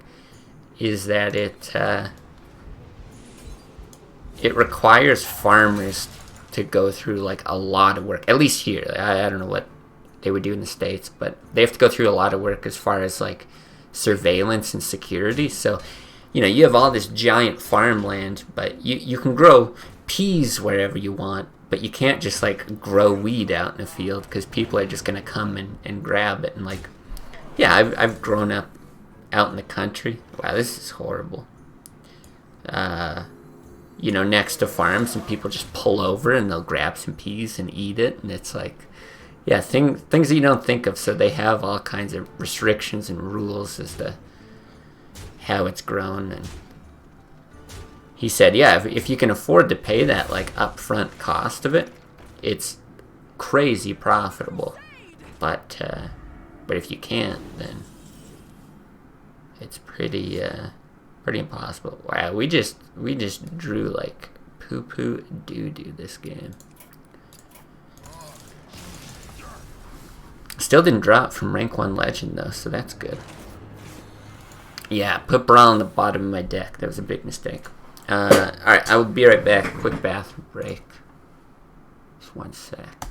is that it requires farmers to go through like a lot of work. At least here, I don't know what they would do in the States, but they have to go through a lot of work as far as like surveillance and security. So, you know, you have all this giant farmland, but you can grow peas wherever you want, but you can't just like grow weed out in a field because people are just gonna come and grab it. And like, yeah, I've grown up out in the country. Wow, this is horrible. You know, next to farms, and people just pull over and they'll grab some peas and eat it, and it's like, yeah, things that you don't think of. So they have all kinds of restrictions and rules as to how it's grown. And he said, yeah, if you can afford to pay that like upfront cost of it, it's crazy profitable. But if you can't, then it's pretty impossible. Wow, we just drew like poo poo doo doo this game. Still didn't drop from rank 1 legend though, so that's good. Yeah, put Brawl on the bottom of my deck. That was a big mistake. Alright, I will be right back. Quick bathroom break. Just 1 sec.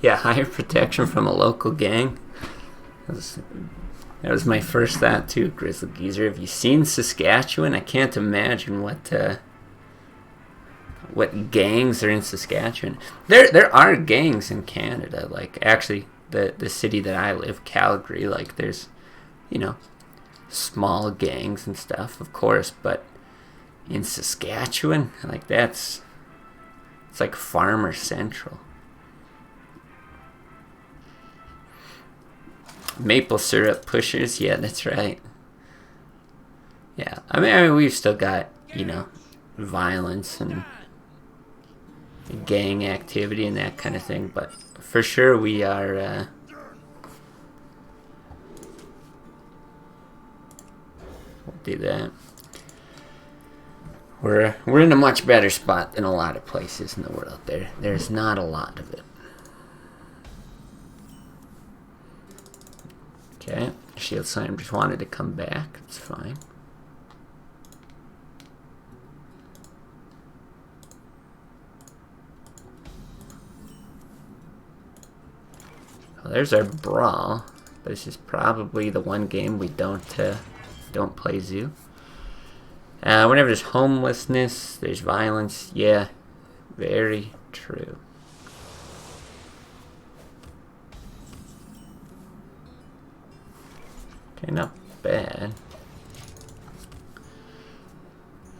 Yeah, higher protection from a local gang. That was my first thought too, Grizzly Geezer. Have you seen Saskatchewan? I can't imagine what gangs are in Saskatchewan. There are gangs in Canada. Like actually, the city that I live, Calgary. Like there's, you know, small gangs and stuff, of course. But in Saskatchewan, like it's like Farmer Central. Maple syrup pushers, yeah, that's right. Yeah, I mean we've still got, you know, violence and gang activity and that kind of thing, but for sure we are. We'll do that. We're in a much better spot than a lot of places in the world. There's not a lot of it. Okay, Shield Slam just wanted to come back. It's fine. Well, there's our brawl. This is probably the one game we don't play zoo. Whenever there's homelessness, there's violence. Yeah, very true. Okay, not bad.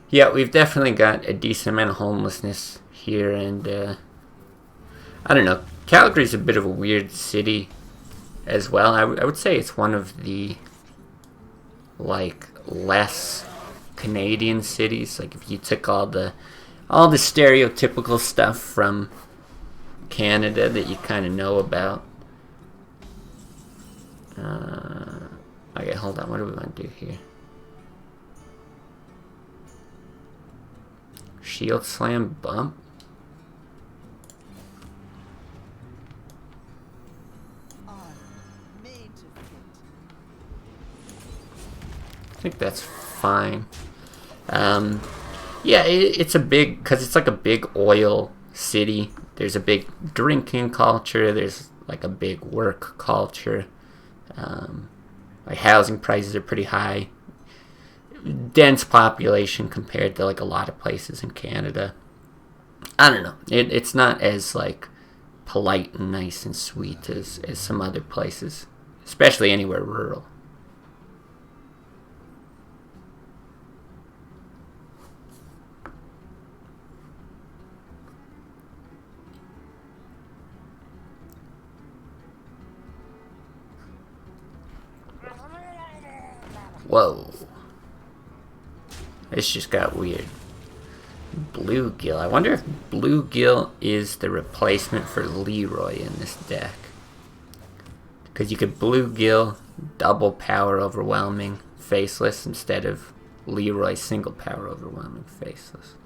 Yeah, we've definitely got a decent amount of homelessness here, and I don't know. Calgary's a bit of a weird city as well. I would say it's one of the like less Canadian cities. Like if you took all the stereotypical stuff from Canada that you kind of know about. Okay, hold on. What do we want to do here? Shield Slam bump. I think that's fine. Yeah, it's a big, because it's like a big oil city. There's a big drinking culture. There's like a big work culture. Like housing prices are pretty high. Dense population compared to like a lot of places in Canada. I don't know. It's not as like polite and nice and sweet as some other places, especially anywhere rural. Whoa. This just got weird. Bluegill. I wonder if Bluegill is the replacement for Leroy in this deck. Because you could Bluegill double power overwhelming faceless instead of Leroy single power overwhelming faceless.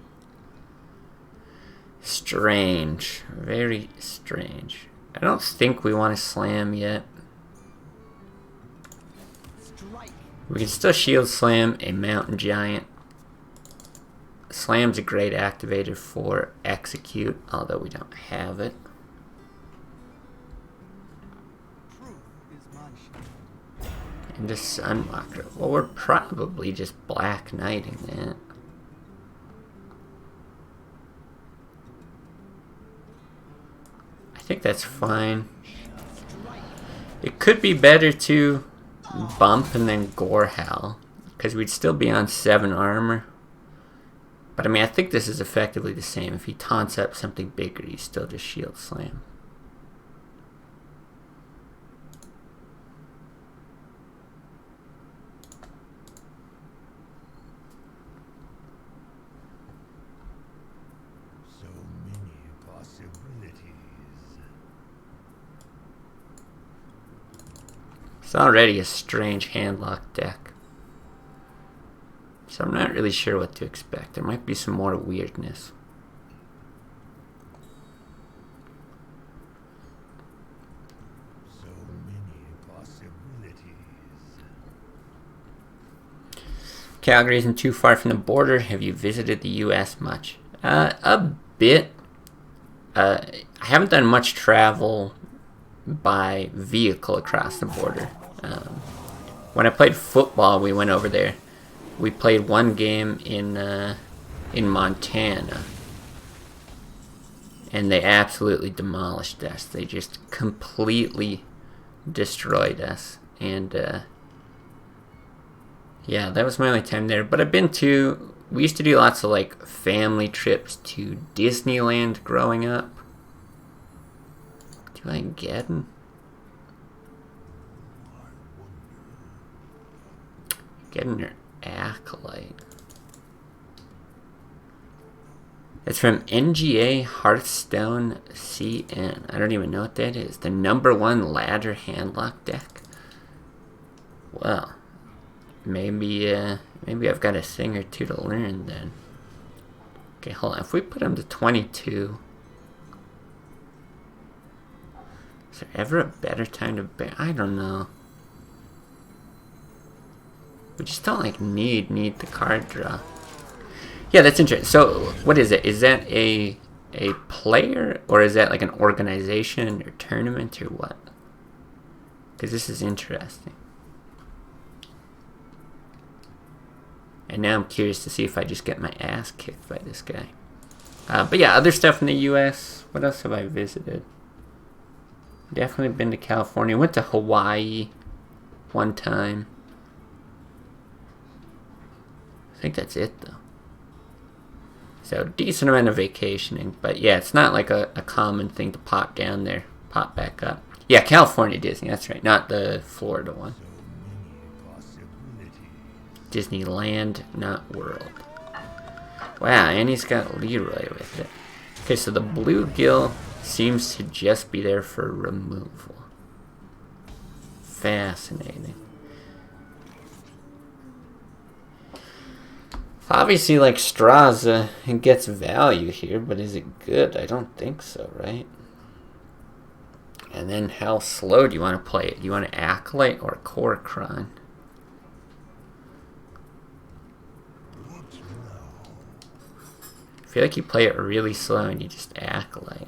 Strange. Very strange. I don't think we want to slam yet. We can still Shield Slam a Mountain Giant. Slam's a great activator for Execute, although we don't have it. And a Sunwalker. Well, we're probably just Black Knighting that. I think that's fine. It could be better to bump and then Gorehowl, because we'd still be on 7 armor. But I mean, I think this is effectively the same. If he taunts up something bigger, you still just Shield Slam. So many possibilities. It's already a strange handlock deck. So I'm not really sure what to expect. There might be some more weirdness. So many possibilities. Calgary isn't too far from the border. Have you visited the U.S. much? A bit. I haven't done much travel by vehicle across the border. When I played football, we went over there. We played one game in Montana, and they absolutely demolished us. They just completely destroyed us. And yeah, that was my only time there. But I've been to, we used to do lots of like family trips to Disneyland growing up. Do I get them? Getting your acolyte. It's from NGA Hearthstone CN. I don't even know what that is. The #1 ladder handlock deck. Well, maybe I've got a thing or two to learn then. Okay, hold on. If we put him to 22, is there ever a better time to ban? I don't know. We just don't like need the card draw. Yeah, that's interesting. So, what is it? Is that a player, or is that like an organization or tournament or what? Because this is interesting. And now I'm curious to see if I just get my ass kicked by this guy. But yeah, other stuff in the U.S. What else have I visited? Definitely been to California. Went to Hawaii one time. I think that's it though. So decent amount of vacationing, but yeah, it's not like a common thing to pop down there, pop back up. Yeah, California Disney, that's right, not the Florida one. Disneyland, not World. Wow, and he's got Leroy with it. Okay, so the bluegill seems to just be there for removal. Fascinating. Obviously, like Straza, it gets value here, but is it good? I don't think so, right? And then how slow do you want to play it? Do you want to Acolyte or Kor'kron? I feel like you play it really slow and you just Acolyte.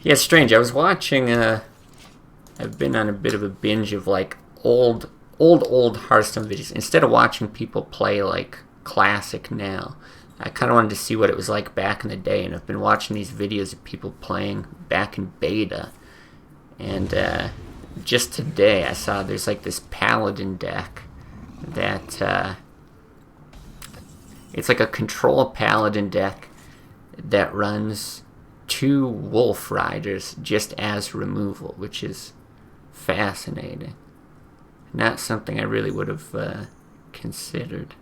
Yeah, it's strange. I was watching, I've been on a bit of a binge of like old Hearthstone videos. Instead of watching people play like classic now, I kind of wanted to see what it was like back in the day, and I've been watching these videos of people playing back in beta. And just today I saw there's like this paladin deck that it's like a control paladin deck that runs 2 wolf riders just as removal, which is fascinating. Not something I really would have considered.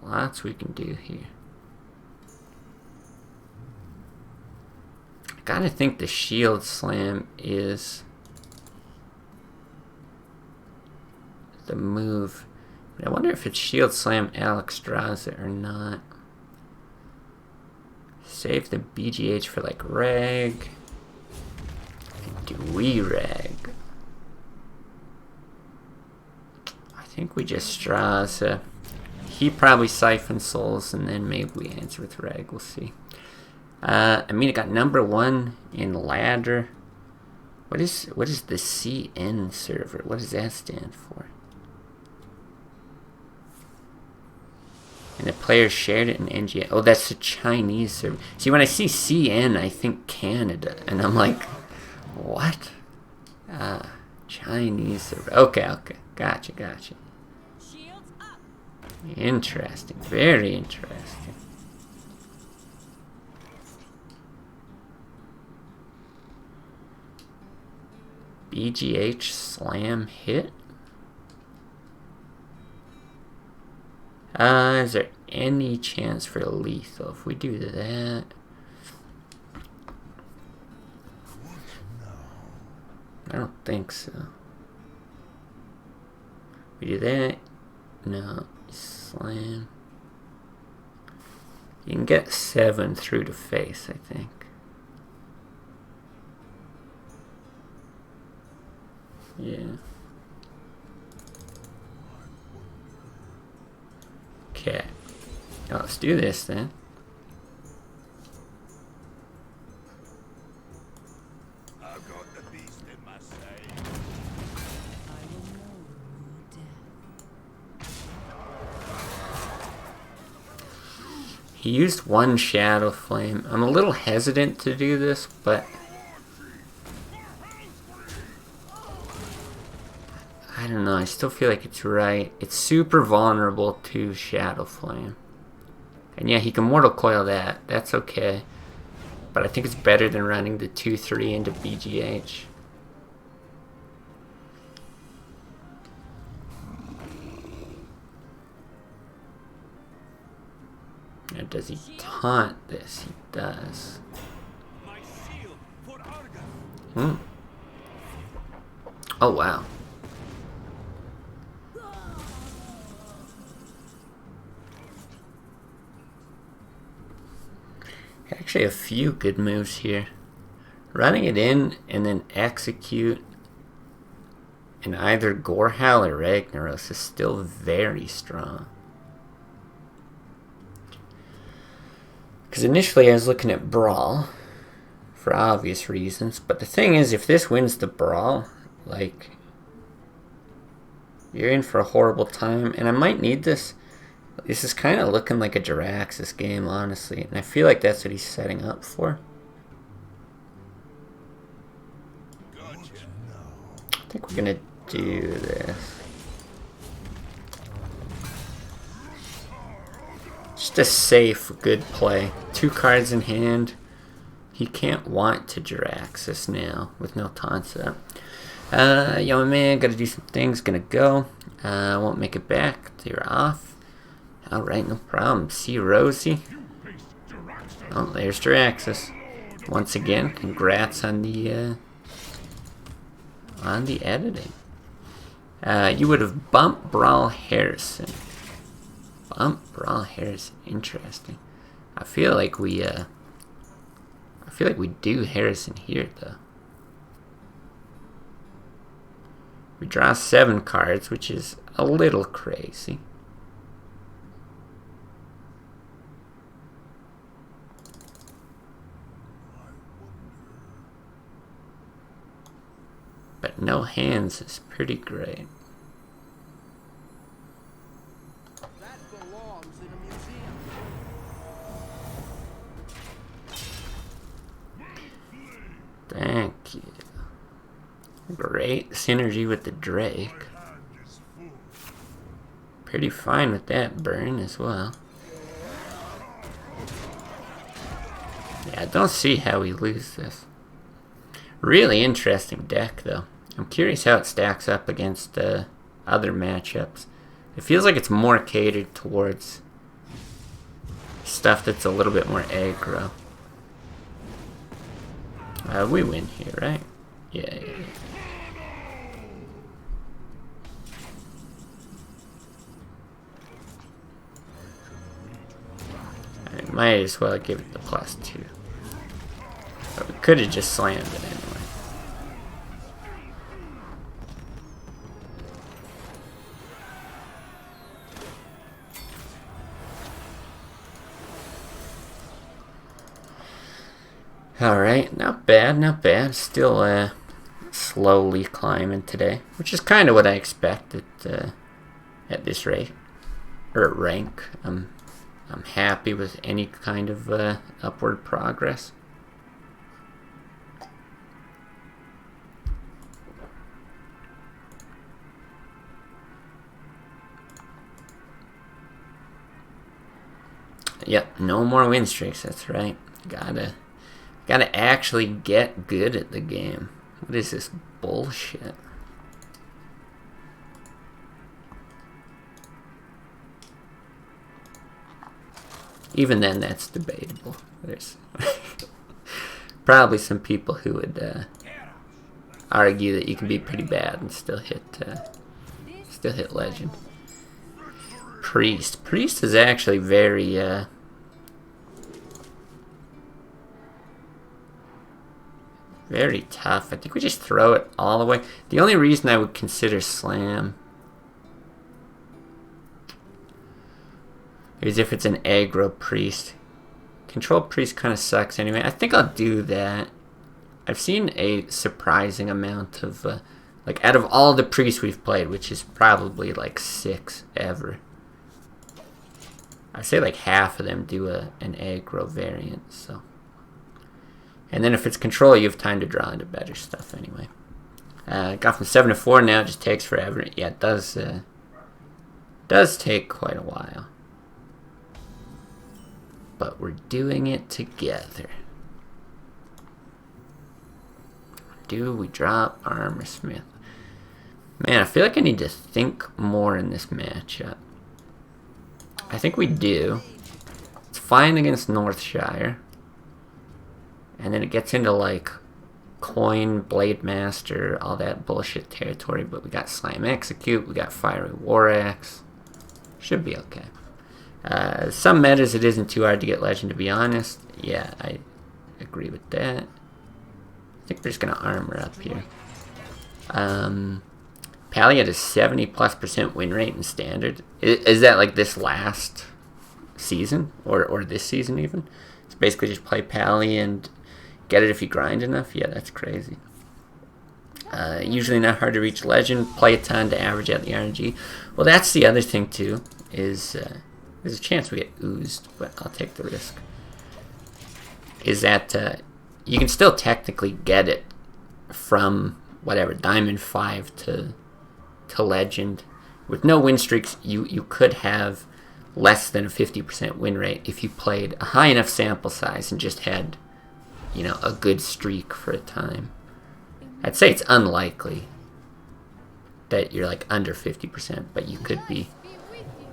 Lots we can do here. I gotta think the shield slam is the move. But I wonder if it's shield slam Alex Straza or not. Save the BGH for like reg. Do we reg? I think we just Straza. He probably siphons souls, and then maybe we answer with reg. We'll see. I mean, it got #1 in ladder. What is the CN server? What does that stand for? And the players shared it in NGA. Oh, that's the Chinese server. See, when I see CN, I think Canada, and I'm like, what? Chinese server. Okay, gotcha. Interesting, very interesting. BGH slam hit? Is there any chance for lethal if we do that? I don't think so. We do that? No. Slam. You can get 7 through to face, I think. Yeah. Okay. Now let's do this then. got the beast in my sight. I will know your death. He used one Shadow Flame. I'm a little hesitant to do this, but I don't know. I still feel like it's right. It's super vulnerable to Shadow Flame. And yeah, he can Mortal Coil that. That's okay. But I think it's better than running the 2-3 into BGH. Now, does he taunt this? He does. My shield for Argus. Hmm. Oh, wow. Actually, a few good moves here. Running it in and then execute in either Gorehowl or Ragnaros is still very strong. Because initially I was looking at Brawl for obvious reasons, but the thing is, if this wins the Brawl, like, you're in for a horrible time, and I might need this. This is kind of looking like a Jiraxis game, honestly, and I feel like that's what he's setting up for. Gotcha. I think we're gonna do this. Just a safe, good play. 2 cards in hand. He can't want to Jiraxis now with no taunts up. Yo, man, gotta do some things. Gonna go. Won't make it back. You're off. Alright, no problem. See you, Rosie. Oh, there's Jiraxis. Once again, congrats on the editing. You would have bumped Brawl Harrison. Bump Brawl Harrison. Interesting. I feel like we do Harrison here though. We draw 7 cards, which is a little crazy. But no hands is pretty great. That belongs in a museum. Thank you. Great synergy with the Drake. Pretty fine with that burn as well. Yeah, I don't see how we lose this. Really interesting deck, though. I'm curious how it stacks up against other matchups. It feels like it's more catered towards stuff that's a little bit more aggro. We win here, right? Yeah. I might as well give it the +2. But we could have just slammed it anyway. Alright, not bad, not bad. Still slowly climbing today, which is kind of what I expected at this rate, or rank. I'm happy with any kind of upward progress. Yep, no more win streaks, that's right. Gotta actually get good at the game. What is this bullshit? Even then, that's debatable. There's probably some people who would argue that you can be pretty bad and still hit legend. Priest is actually very very tough. I think we just throw it all away. The only reason I would consider slam is if it's an aggro priest. Control priest kind of sucks anyway. I think I'll do that. I've seen a surprising amount of, like, out of all the priests we've played, which is probably like 6 ever, I'd say like half of them do an aggro variant, so. And then if it's control, you have time to draw into better stuff anyway. Got from 7 to 4 now, it just takes forever. Yeah, it does take quite a while. But we're doing it together. Do we drop Armor Smith? Man, I feel like I need to think more in this matchup. I think we do. It's fine against Northshire. And then it gets into like Coin, Blade Master, all that bullshit territory. But we got Slam Execute, we got Fiery War Axe. Should be okay. Some metas it isn't too hard to get Legend, to be honest. Yeah, I agree with that. I think we're just gonna armor up here. Pally had a 70+% win rate in Standard. Is that like this last season? Or this season even? It's basically just play Pally and get it if you grind enough? Yeah, that's crazy. Usually not hard to reach Legend. Play a ton to average out the RNG. Well, that's the other thing too, is there's a chance we get oozed, but I'll take the risk. Is that you can still technically get it from whatever, Diamond 5 to Legend. With no win streaks, you could have less than a 50% win rate if you played a high enough sample size and just had, you know, a good streak for a time. I'd say it's unlikely that you're like under 50%, but you could be,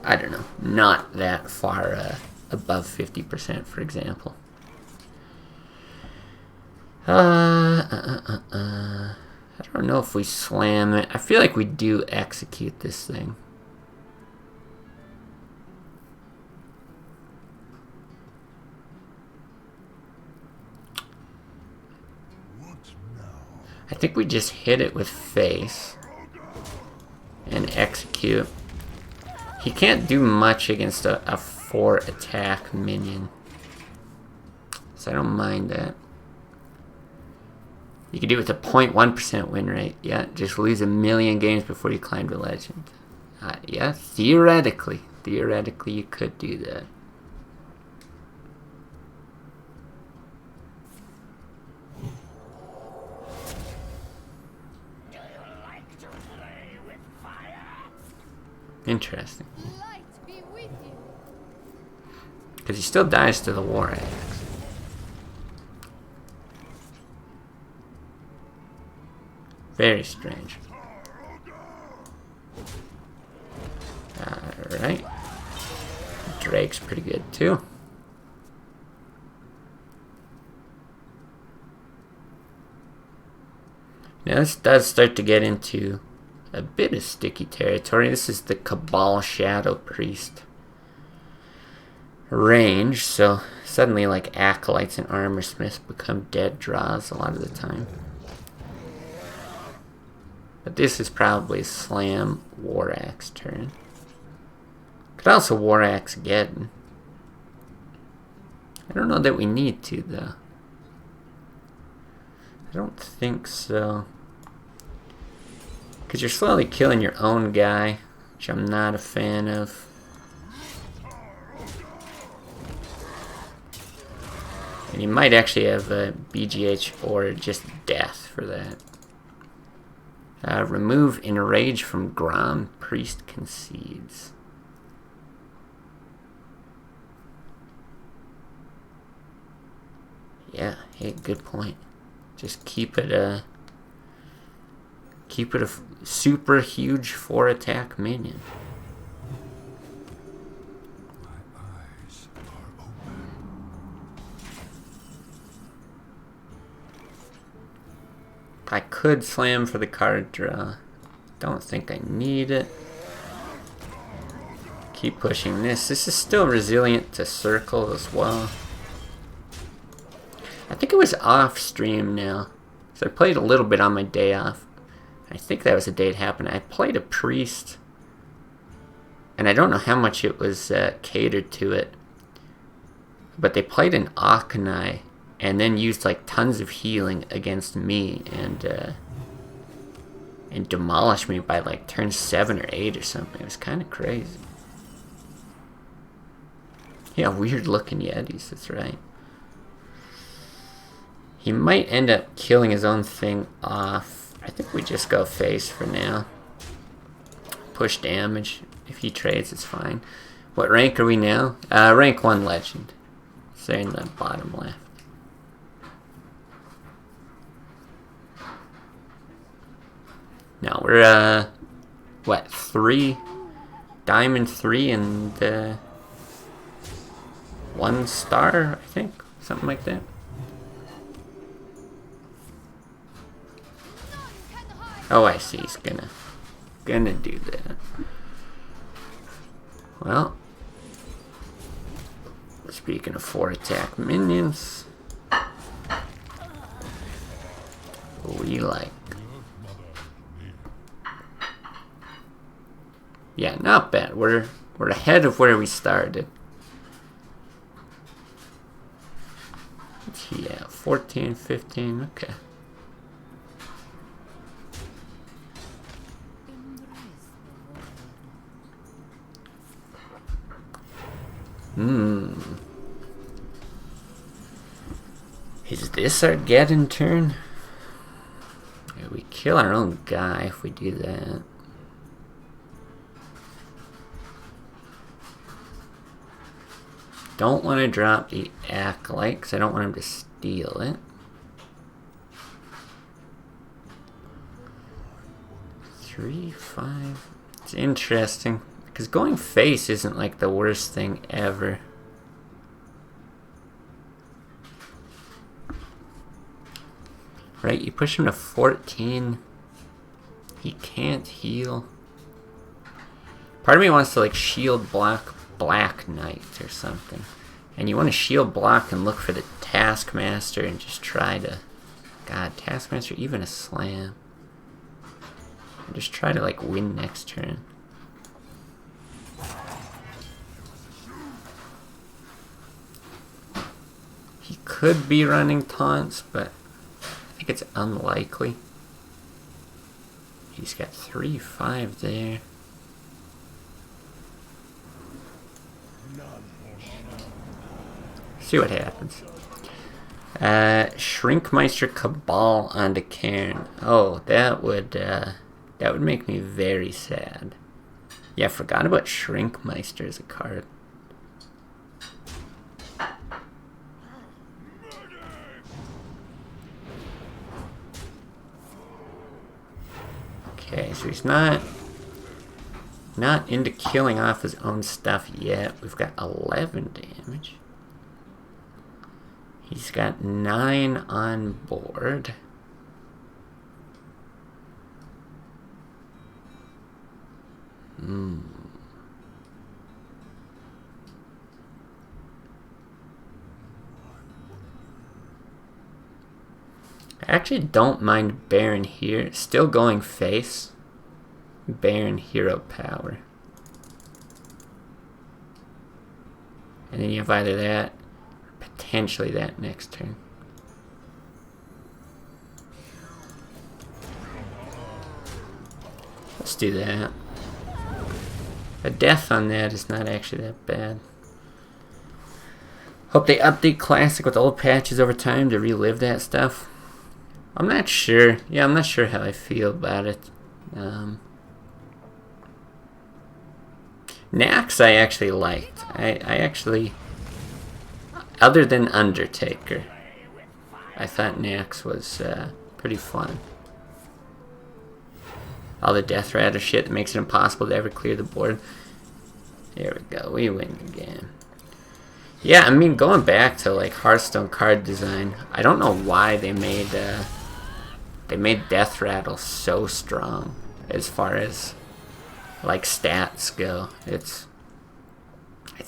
I don't know, not that far above 50%, for example. I don't know if we slam it. I feel like we do execute this thing. I think we just hit it with face and execute. He can't do much against a 4 attack minion, so I don't mind that. You could do it with a 0.1% win rate. Yeah, just lose 1,000,000 games before you climb to Legend. Yeah, theoretically you could do that. Interesting. Because he still dies to the War Axe. Very strange. Alright. Drake's pretty good too. Now this does start to get into a bit of sticky territory. This is the Cabal Shadow Priest range, so suddenly like Acolytes and Armor Smiths become dead draws a lot of the time. But this is probably Slam War Axe turn. Could also War Axe again. I don't know that we need to though. I don't think so. Because you're slowly killing your own guy, which I'm not a fan of. And you might actually have a BGH or just death for that. Remove Enrage from Grom. Priest concedes. Yeah, hey, good point. Just keep it a super huge 4 attack minion. My eyes are open. I could slam for the card draw. Don't think I need it. Keep pushing this. This is still resilient to circle as well. I think it was off stream now. So I played a little bit on my day off. I think that was the day it happened. I played a priest. And I don't know how much it was catered to it. But they played an Akanai and then used like tons of healing against me and demolished me by like turn 7 or 8 or something. It was kind of crazy. Yeah, weird looking Yetis, that's right. He might end up killing his own thing off. I think we just go face for now. Push damage. If he trades, it's fine. What rank are we now? Rank 1 legend. It's there in the bottom left. Now we're, what, 3? Diamond 3 and, 1 star, I think? Something like that. Oh, I see. He's gonna do that. Well, speaking of 4 attack minions, we like. Yeah, not bad. We're ahead of where we started. Yeah, 14, 15. Okay. Is this our Geddon turn? Yeah, we kill our own guy if we do that. Don't want to drop the Acolyte because I don't want him to steal it. 3, 5. It's interesting because going face isn't like the worst thing ever. Right, you push him to 14. He can't heal. Part of me wants to like shield block Black Knight or something. And you want to shield block and look for the Taskmaster and just try to... God, Taskmaster, even a slam. And just try to like win next turn. He could be running taunts, but I think it's unlikely. He's got 3, 5 there. See what happens. Shrinkmeister Cabal onto Cairn. Oh, that would make me very sad. Yeah, I forgot about Shrinkmeister as a card. Okay, so he's not into killing off his own stuff yet. We've got 11 damage. He's got 9 on board. I actually don't mind Baron here. Still going face. Baron hero power. And then you have either that, or potentially that next turn. Let's do that. A death on that is not actually that bad. Hope they update Classic with old patches over time to relive that stuff. I'm not sure. Yeah, I'm not sure how I feel about it. Nax I actually liked. I actually, other than Undertaker, I thought Nax was pretty fun. All the Death Rattle shit that makes it impossible to ever clear the board. There we go, we win the game. Yeah, I mean, going back to like Hearthstone card design, I don't know why they made Death Rattle so strong as far as like stats go. It's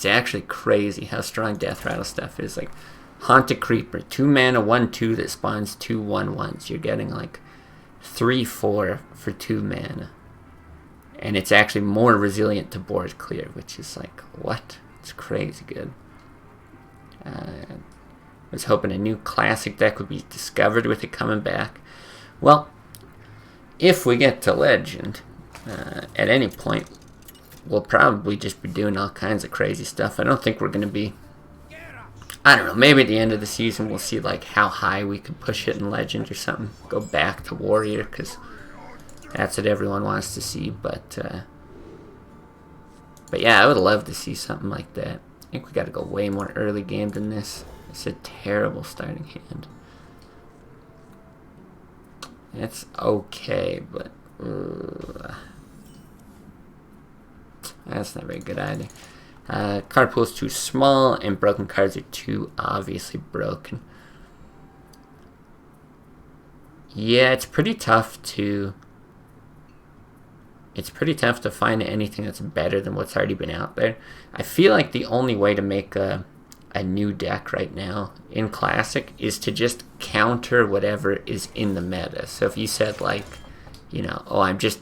actually crazy how strong Death Rattle stuff is. Like Haunted Creeper, 2 mana 1/2 that spawns 2 1/1s. You're getting like 3/4 for 2 mana, and it's actually more resilient to board clear, which is like, what? It's crazy good. was hoping a new classic deck would be discovered with it coming back. Well, if we get to Legend, at any point, we'll probably just be doing all kinds of crazy stuff. I don't think we're going to be... I don't know, maybe at the end of the season we'll see like how high we could push it in Legend or something. Go back to Warrior, because that's what everyone wants to see. But yeah, I would love to see something like that. I think we got to go way more early game than this. It's a terrible starting hand. It's okay, but that's not very good either. Card pool is too small, and broken cards are too obviously broken. Yeah, it's pretty tough to find anything that's better than what's already been out there. I feel like the only way to make a new deck right now in Classic is to just counter whatever is in the meta. So if you said like, you know, oh, I'm just,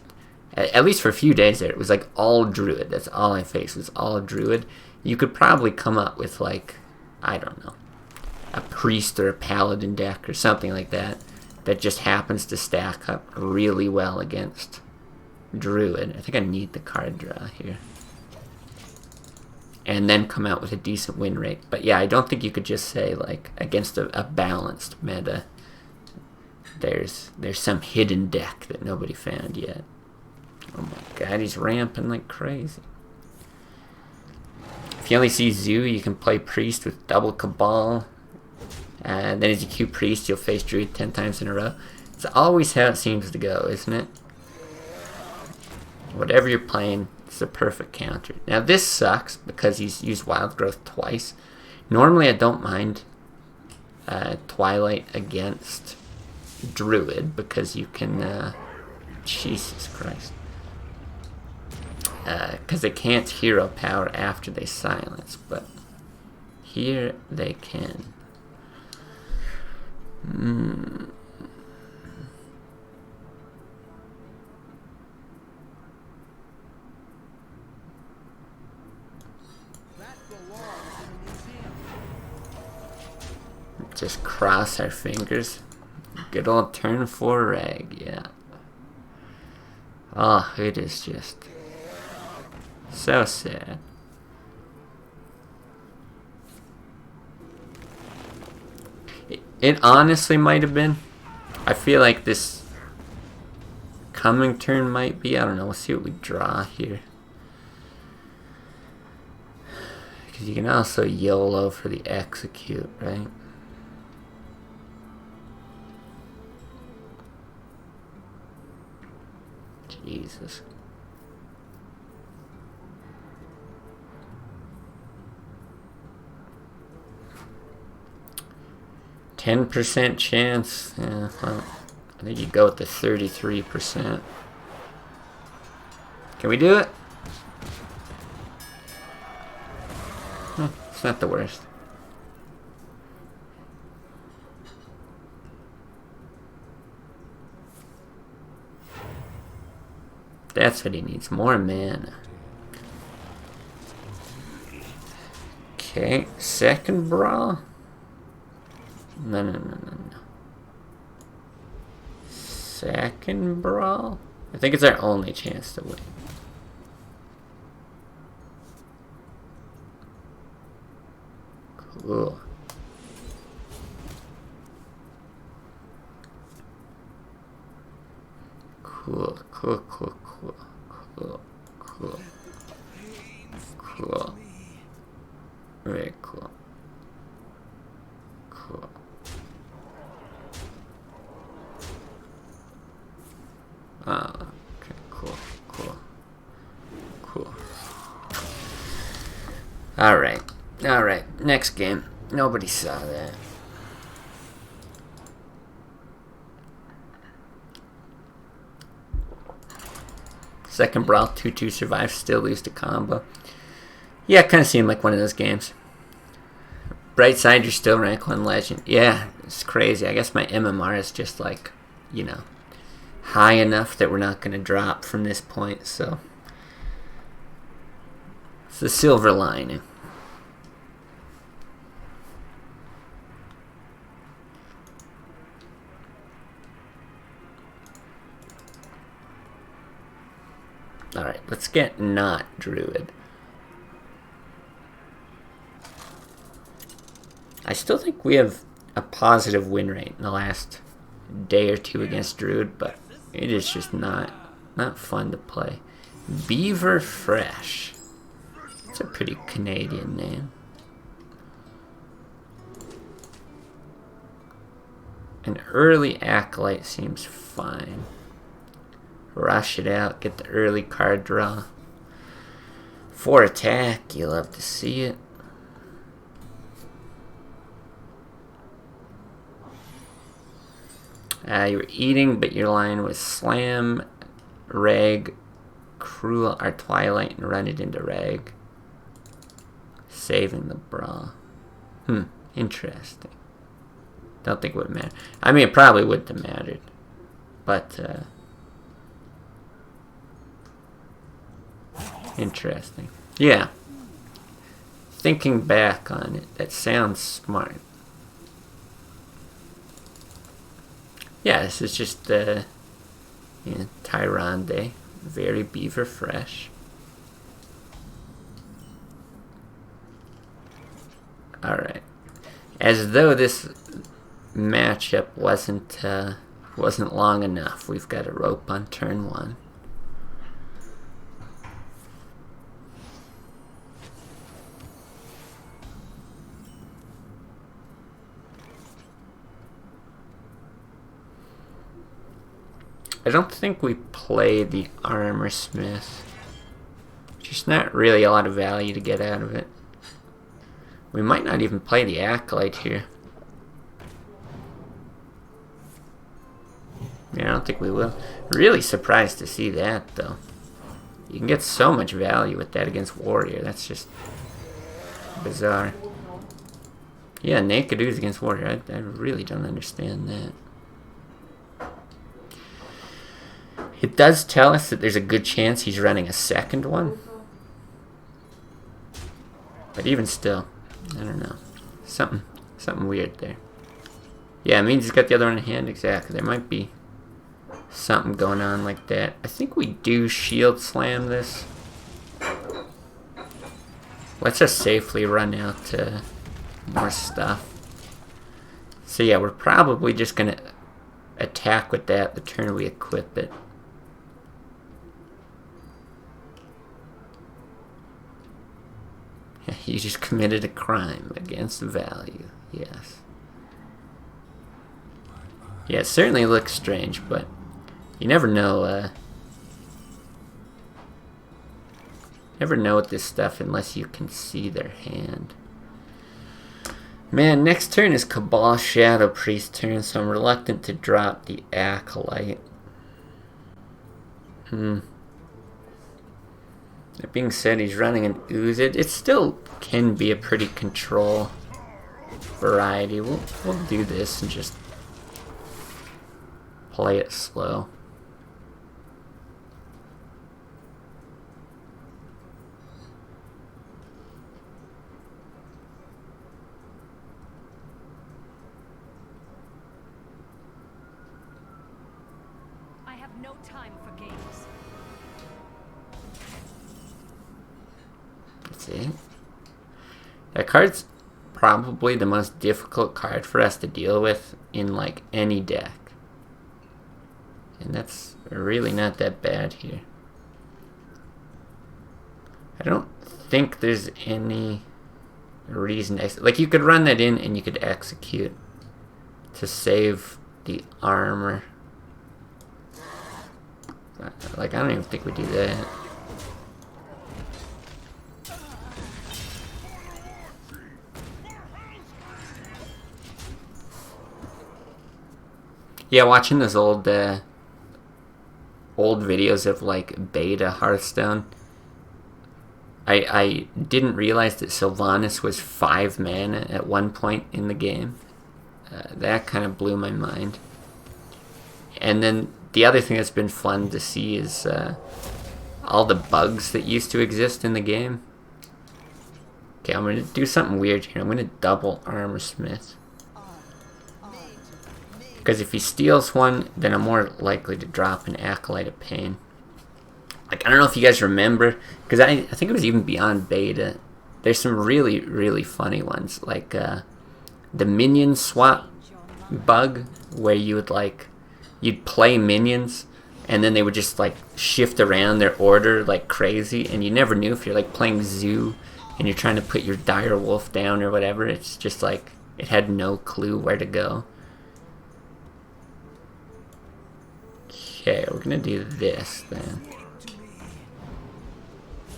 at least for a few days there, it was like all Druid. That's all I faced was all Druid. You could probably come up with like, I don't know, a Priest or a Paladin deck or something like that that just happens to stack up really well against Druid. I think I need the card draw here. And then come out with a decent win rate. But yeah, I don't think you could just say like against a balanced meta, there's some hidden deck that nobody found yet. Oh my god, he's ramping like crazy. If you only see Zoo, you can play Priest with double Cabal. And then as you queue Priest, you'll face Druid 10 times in a row. It's always how it seems to go, isn't it? Whatever you're playing, it's the perfect counter. Now this sucks because he's used Wild Growth twice. Normally I don't mind Twilight against Druid because you can... Jesus Christ. Because they can't hero power after they silence, but here they can. Just cross our fingers. Good old turn 4 rag, yeah. Oh, it is just so sad. It honestly might have been. I feel like this coming turn might be. I don't know. We'll see what we draw here. Because you can also YOLO for the execute, right? Jesus. %10 chance. Yeah, well, I think you go with the 33%. Can we do it? It's not the worst. That's what he needs. More mana. Okay, second brawl. No. Second brawl? I think it's our only chance to win. Cool. Cool. Very cool. Cool. Okay, cool. Alright, next game. Nobody saw that. Second brawl, 2-2 survive, still lose to combo. Yeah, it kind of seemed like one of those games. Bright side, you're still rank 1 legend. Yeah, it's crazy. I guess my MMR is just like, you know, high enough that we're not going to drop from this point, so it's the silver lining. Alright, let's get not Druid. I still think we have a positive win rate in the last day or two against Druid, but it is just not fun to play. Beaver Fresh. It's a pretty Canadian name. An early Acolyte seems fine. Rush it out, get the early card draw. 4 attack, you love to see it. You were eating, but your line was Slam, Rag, Cruel, or Twilight, and run it into Rag. Saving the Brawl. Interesting. Don't think it would matter. I mean, it probably wouldn't have mattered. But, interesting. Yeah. Thinking back on it, that sounds smart. Yeah, this is just, Tyrande. Very Beaver Fresh. Alright. As though this matchup wasn't long enough, we've got a rope on turn 1. I don't think we play the Armor Smith. Just not really a lot of value to get out of it. We might not even play the Acolyte here. Yeah, I don't think we will. Really surprised to see that, though. You can get so much value with that against Warrior. That's just bizarre. Yeah, Naked Ooze against Warrior. I really don't understand that. It does tell us that there's a good chance he's running a second one. But even still, I don't know. Something weird there. Yeah, it means he's got the other one in hand. Exactly. There might be something going on like that. I think we do Shield Slam this. Let's just safely run out to more stuff. So yeah, we're probably just going to attack with that the turn we equip it. You just committed a crime against value. Yes. Yeah, it certainly looks strange, but you never know. Never know with this stuff unless you can see their hand. Man, next turn is Cabal Shadow Priest turn, so I'm reluctant to drop the Acolyte. That being said, he's running an Ooze. It still can be a pretty control variety. We'll do this and just play it slow. I have no time for games. That's it. That card's probably the most difficult card for us to deal with in like any deck. And that's really not that bad here. I don't think there's any reason to like, you could run that in and you could execute to save the armor. Like, I don't even think we do that. Yeah, watching those old videos of like beta Hearthstone, I didn't realize that Sylvanas was 5 mana at one point in the game. That kind of blew my mind. And then the other thing that's been fun to see is all the bugs that used to exist in the game. Okay, I'm going to do something weird here. I'm going to double Armor Smith. Because if he steals one, then I'm more likely to drop an Acolyte of Pain. like, I don't know if you guys remember, because I think it was even beyond beta. There's some really, really funny ones, like the minion swap bug, where you would like, you'd play minions, and then they would just like shift around their order like crazy, and you never knew if you're like playing zoo, and you're trying to put your dire wolf down or whatever. It's just like, it had no clue where to go. Okay, we're gonna do this then.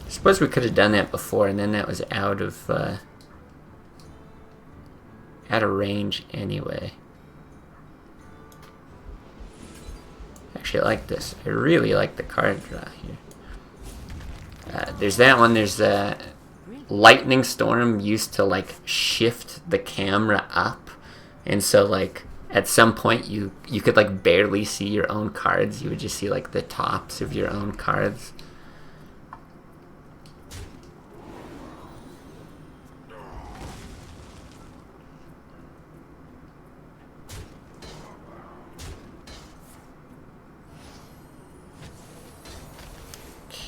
I suppose we could have done that before, and then that was out of range anyway. Actually, I like this. I really like the card draw here. There's that one. There's Lightning Storm used to like shift the camera up, and so like at some point you could like barely see your own cards. You would just see like the tops of your own cards.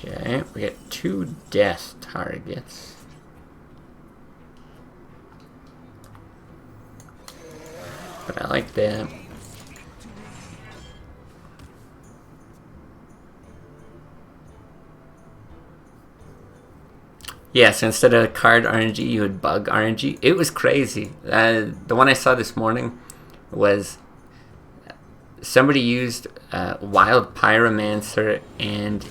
Okay, we get 2 death targets. But I like that. Yeah, so instead of card RNG, you would bug RNG. It was crazy. The one I saw this morning was somebody used Wild Pyromancer and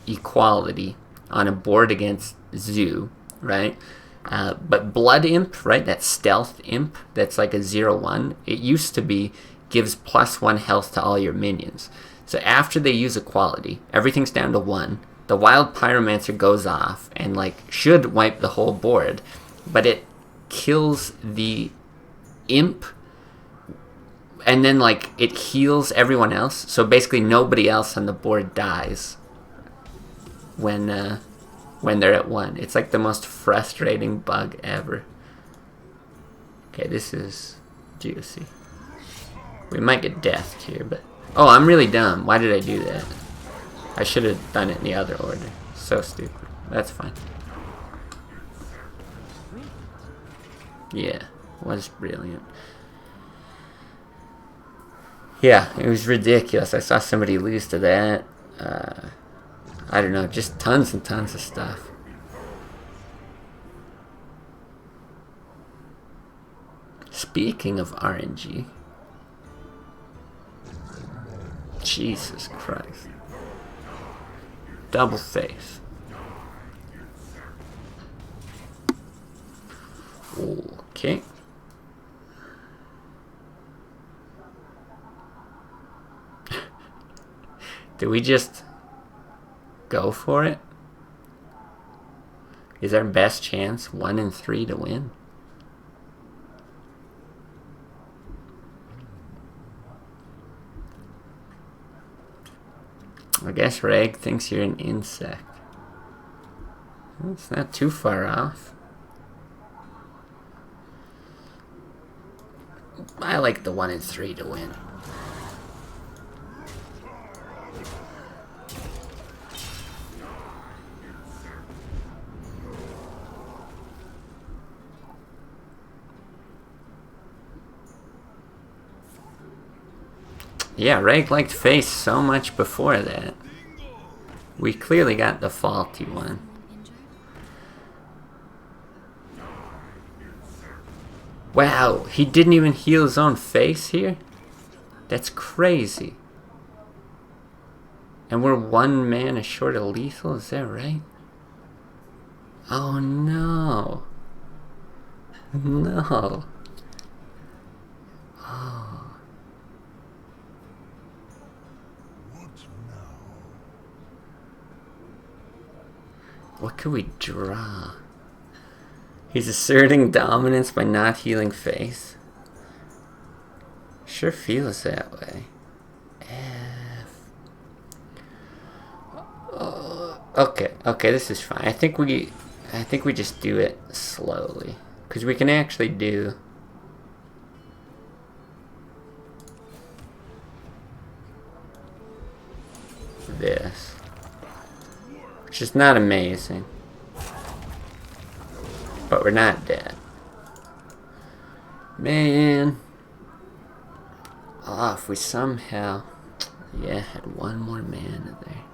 Equality on a board against Zoo, right? But Blood Imp, right, that stealth imp that's like a 0/1, it used to be gives +1 health to all your minions. So after they use Equality, everything's down to 1. The Wild Pyromancer goes off and like should wipe the whole board, but it kills the imp, and then like it heals everyone else. So basically nobody else on the board dies when they're at 1. It's like the most frustrating bug ever. Okay, this is juicy. We might get deathed here, but... Oh, I'm really dumb. Why did I do that? I should have done it in the other order. So stupid. That's fine. Yeah, was brilliant. Yeah, it was ridiculous. I saw somebody lose to that. I don't know, just tons and tons of stuff. Speaking of RNG, Jesus Christ. Double face. Okay. Do we just go for it? Is our best chance 1 in 3 to win? I guess Reg thinks you're an insect. It's not too far off. I like the 1 in 3 to win. Yeah, Reg liked face so much before that. We clearly got the faulty one. Wow, he didn't even heal his own face here? That's crazy. And we're 1 mana short of lethal, is that right? Oh no. No. Oh. What could we draw? He's asserting dominance by not healing face. Sure feels that way. Okay, this is fine. I think we just do it slowly, because we can actually do this. which is not amazing. But we're not dead. Man. Oh, if we somehow... Yeah, had one more mana there.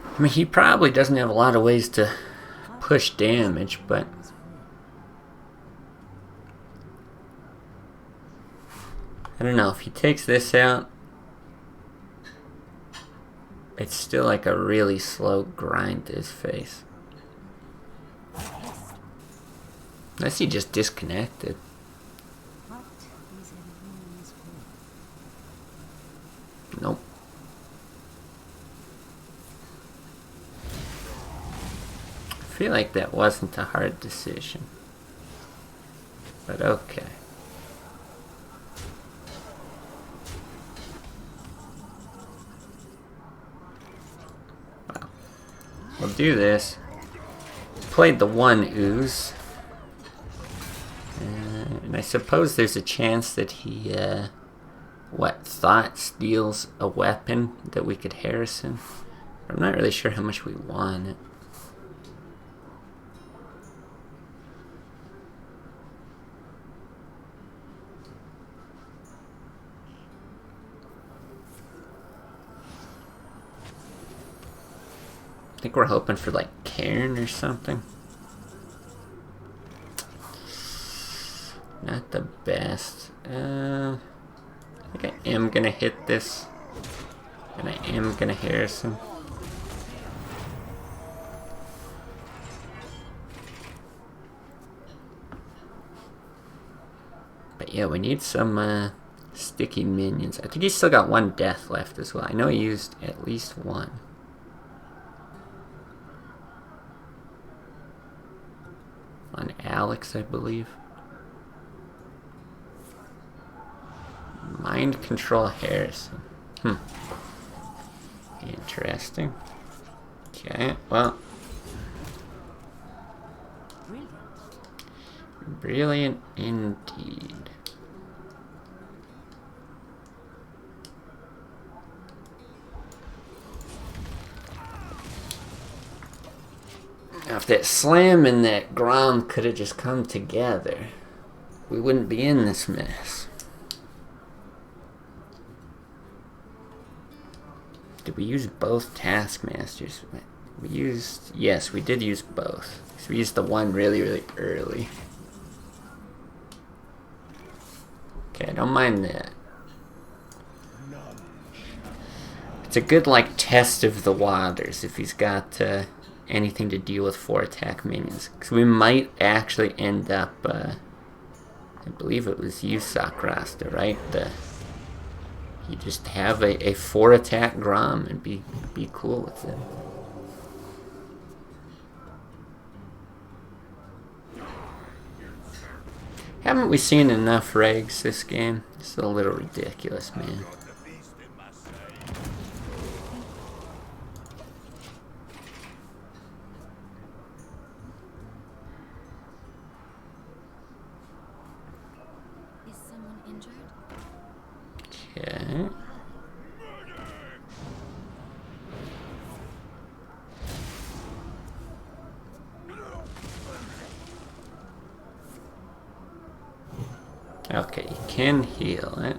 I mean, he probably doesn't have a lot of ways to push damage, but... I don't know, if he takes this out, it's still like a really slow grind to his face. Unless he just disconnected. Nope. I feel like that wasn't a hard decision. But okay. Well, we'll do this. Played the one ooze. And I suppose there's a chance that he, thought steals a weapon that we could Harrison. I'm not really sure how much we want it. I think we're hoping for like Cairn or something. Not the best. I think I am gonna hit this. And I am gonna Harrison. But yeah, we need some sticky minions. I think he's still got one death left as well. I know he used at least one. On Alex, I believe. Mind control Harrison. Interesting. Okay, well. Brilliant indeed. Now, if that slam and that Grom could have just come together, we wouldn't be in this mess. Did we use both Taskmasters? We used... Yes, we did use both. So we used the one really, really early. Okay, I don't mind that. It's a good, like, test of the waters if he's got... anything to deal with 4 attack minions. Because we might actually end up, I believe it was you, Sakrasta, right? You just have a 4 attack Grom and be cool with it. Haven't we seen enough regs this game? It's a little ridiculous, man. Okay. Okay, you can heal it.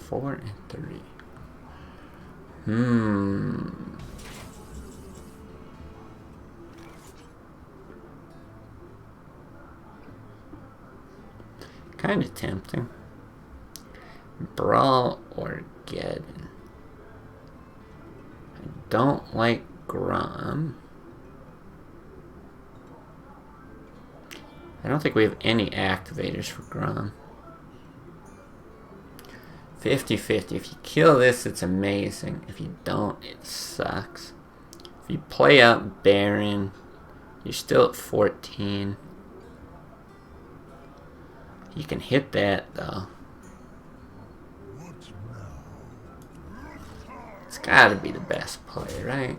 Four and 3. Kind of tempting. Brawl or Geddon. I don't like Grom. I don't think we have any activators for Grom. 50-50. If you kill this, it's amazing. If you don't, it sucks. If you play out Baron, you're still at 14. You can hit that, though. It's gotta be the best play, right?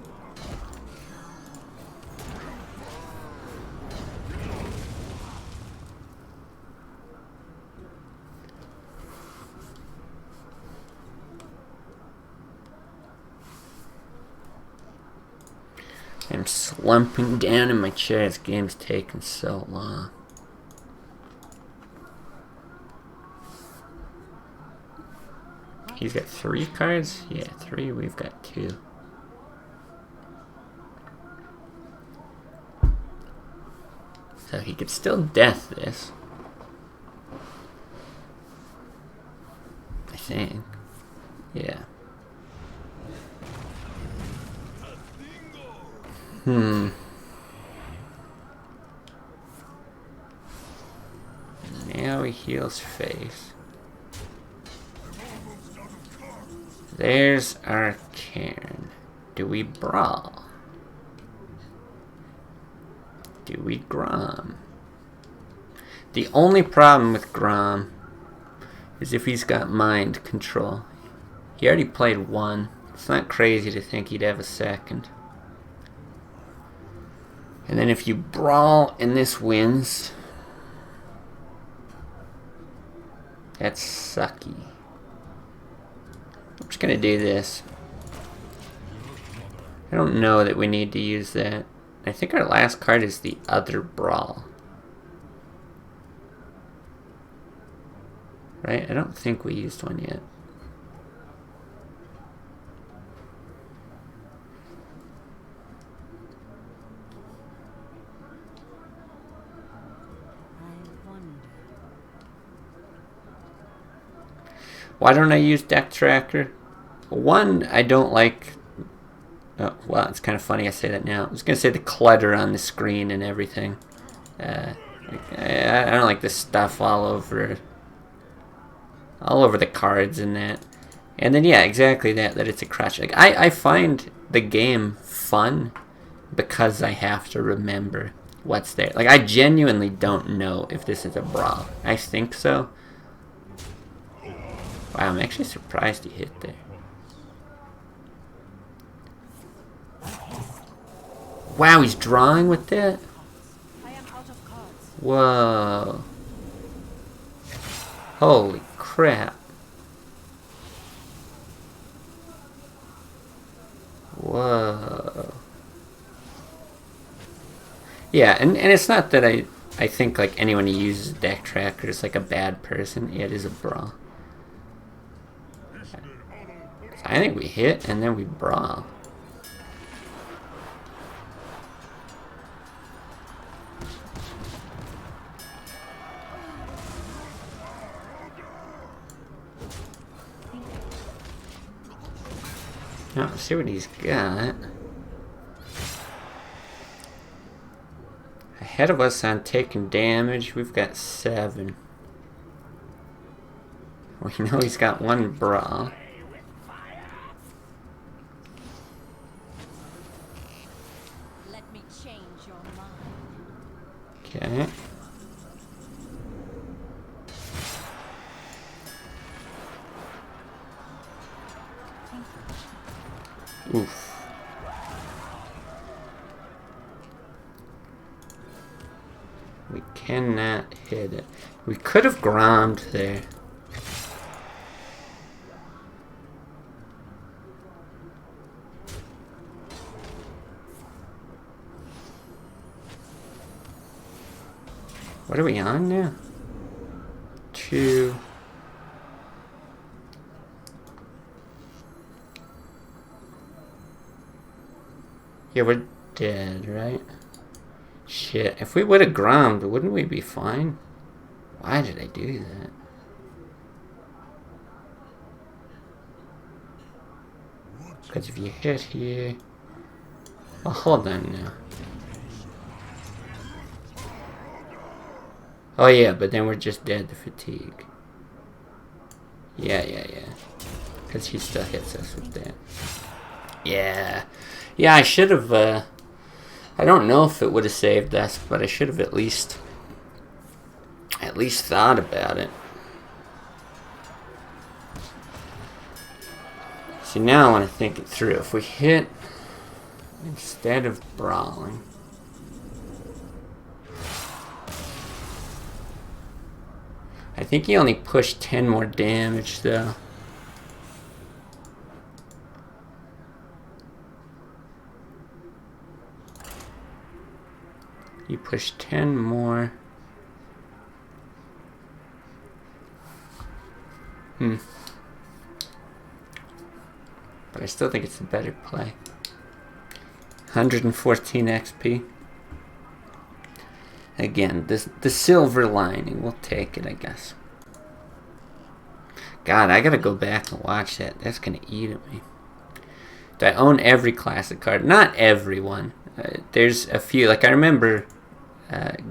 I'm slumping down in my chair. This game's taking so long. He's got 3 cards? Yeah, 3. We've got 2. So he could still death this. I think. Yeah. Now he heals face. There's our Cairn. Do we brawl? Do we Grom? The only problem with Grom is if he's got mind control. He already played 1. It's not crazy to think he'd have a second. And then if you brawl and this wins, that's sucky. I'm just gonna do this. I don't know that we need to use that. I think our last card is the other brawl. Right? I don't think we used one yet. Why don't I use Deck Tracker? 1, I don't like... Oh, well, it's kind of funny I say that now. I was going to say the clutter on the screen and everything. I don't like the stuff all over the cards and that. And then, yeah, exactly that it's a crutch. Like, I find the game fun because I have to remember what's there. Like, I genuinely don't know if this is a brawl. I think so. Wow, I'm actually surprised he hit there. Wow, he's drawing with that? I am out of cards. Whoa. Holy crap. Whoa. Yeah, and it's not that I think like anyone who uses Deck Tracker is like a bad person. Yeah, it is a brawl. I think we hit and then we brawl. Now, let's see what he's got. Ahead of us on taking damage, we've got 7. We know he's got 1 brawl. Let me change your mind. Okay. Oof. We cannot hit it. We could have grommed there. What are we on now? 2. Yeah, we're dead, right? Shit, if we would have grommed, wouldn't we be fine? Why did I do that? Because if you hit here... Well, hold on now. Oh yeah, but then we're just dead to fatigue. Yeah. Because he still hits us with that. Yeah. Yeah, I should have, I don't know if it would have saved us, but I should have at least thought about it. See, now I want to think it through. If we hit instead of brawling, I think he only pushed 10 more damage though. You push 10 more. But I still think it's a better play. 114 XP. Again, the silver lining. We'll take it, I guess. God, I gotta go back and watch that. That's gonna eat at me. Do I own every classic card? Not every one. There's a few. Like, I remember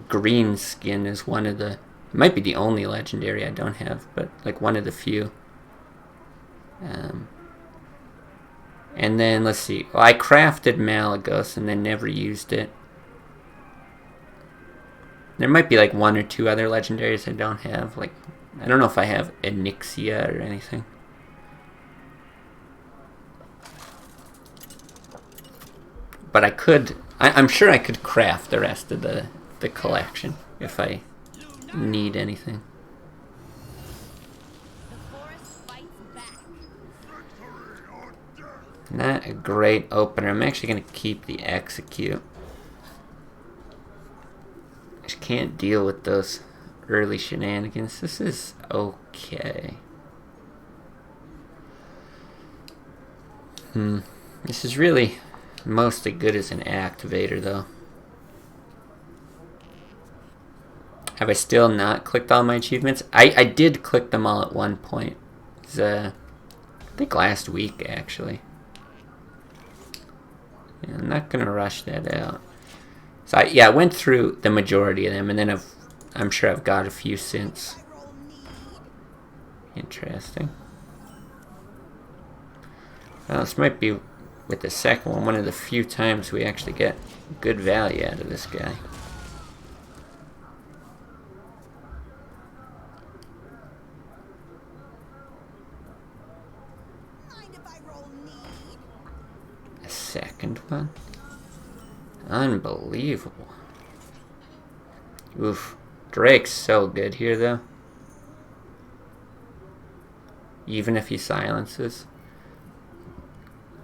Green Skin is one of the... It might be the only legendary I don't have, but like one of the few. And then, let's see. Well, I crafted Malagos and then never used it. There might be like one or two other legendaries I don't have. Like, I don't know if I have Onyxia or anything. But I could... I'm sure I could craft the rest of the collection if I need anything. The forest fights back. Not a great opener. I'm actually going to keep the execute. I just can't deal with those early shenanigans. This is okay. This is really mostly good as an activator, though. Have I still not clicked all my achievements? I did click them all at one point. It was, I think last week, actually. Yeah, I'm not going to rush that out. So, I went through the majority of them, and then I'm sure I've got a few since. Interesting. Well, this might be, with the second one of the few times we actually get good value out of this guy. A second one? Unbelievable. Oof. Drake's so good here, though. Even if he silences.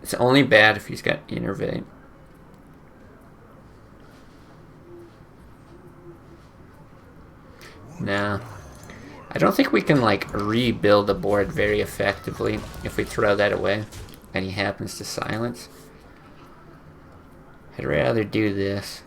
It's only bad if he's got Innervate. Nah. I don't think we can, like, rebuild a board very effectively if we throw that away and he happens to silence. I'd rather do this.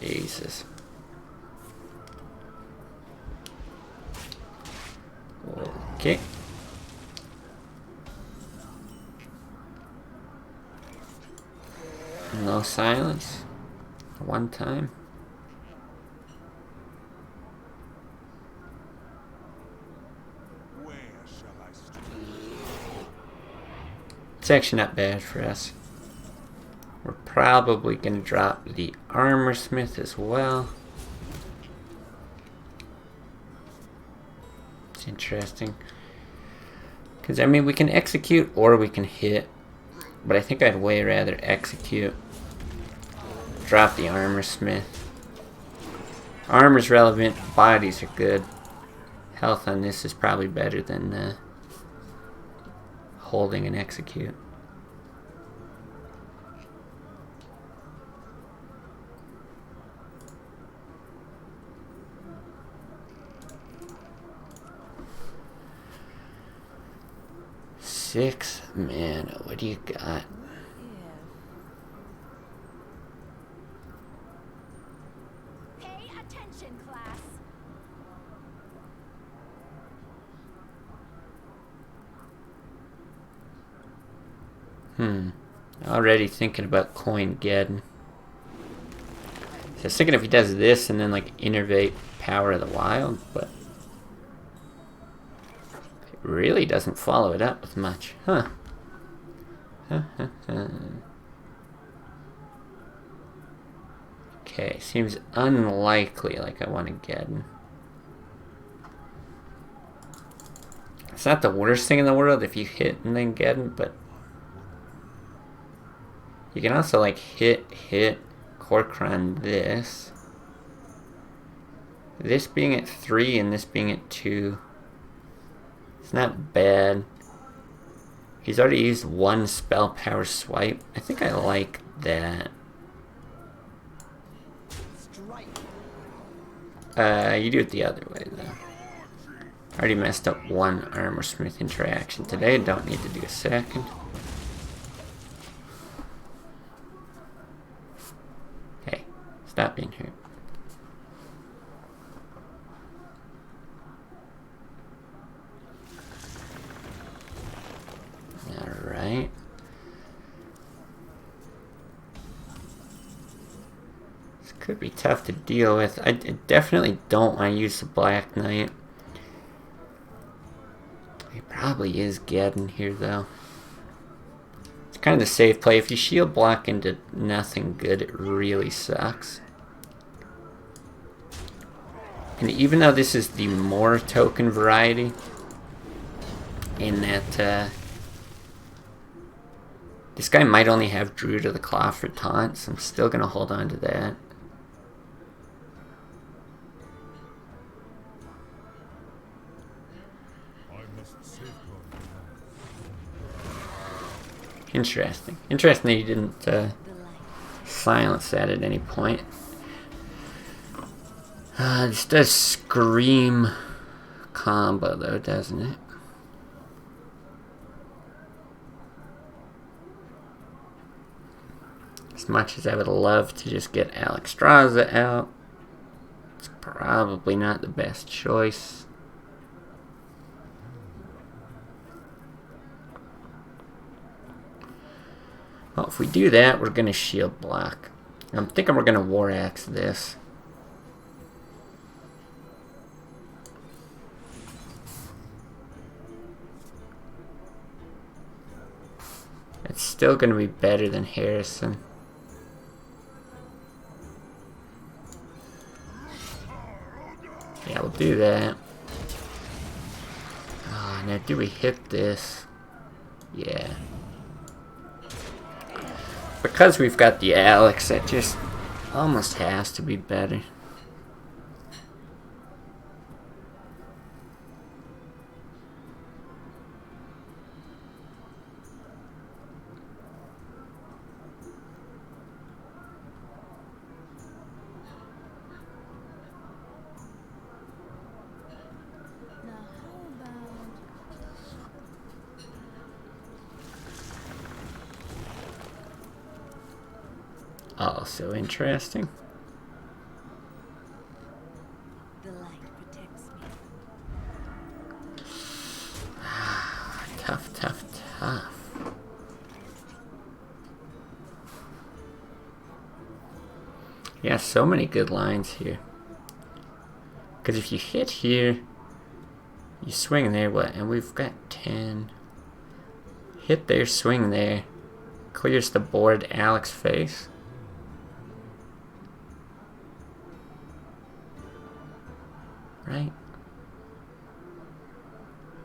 Jesus. Okay. No silence. One time. Where shall I start? It's actually not bad for us. We're probably going to drop the Armor Smith as well. It's interesting. Because, I mean, we can execute or we can hit. But I think I'd way rather execute. Drop the Armor Smith. Armor's relevant. Bodies are good. Health on this is probably better than holding and execute. 6 mana. What do you got? Pay attention, class. Already thinking about coin Geddon. So I was thinking if he does this and then like innervate Power of the Wild, but it really doesn't follow it up with much. Huh. Okay, seems unlikely like I want to Geddon. It's not the worst thing in the world if you hit and then Geddon, but you can also like hit, Corcoran this. This being at 3 and this being at 2. It's not bad. He's already used 1 spell power swipe. I think I like that. You do it the other way though. I already messed up 1 armor smith interaction today. Don't need to do a second. Hey, stop being hurt. Alright. This could be tough to deal with. I definitely don't want to use the Black Knight. He probably is Geddon here though. It's kind of the safe play. If you shield block into nothing good, it really sucks. And even though this is the more token variety, in that this guy might only have Druid of the Claw for taunts, I'm still going to hold on to that. Interesting. Interesting that he didn't silence that at any point. This does scream combo though, doesn't it? As much as I would love to just get Alexstrasza out, it's probably not the best choice. Well, if we do that, we're going to shield block. I'm thinking we're going to War Axe this. It's still going to be better than Harrison. Yeah, we'll do that. Oh, now do we hit this? Yeah. Because we've got the Alex, that just almost has to be better. Also interesting. The light protects me. Tough, tough, tough. Yeah, so many good lines here. Because if you hit here, you swing there, what? And we've got 10. Hit there, swing there. Clears the board, Alex face. Right?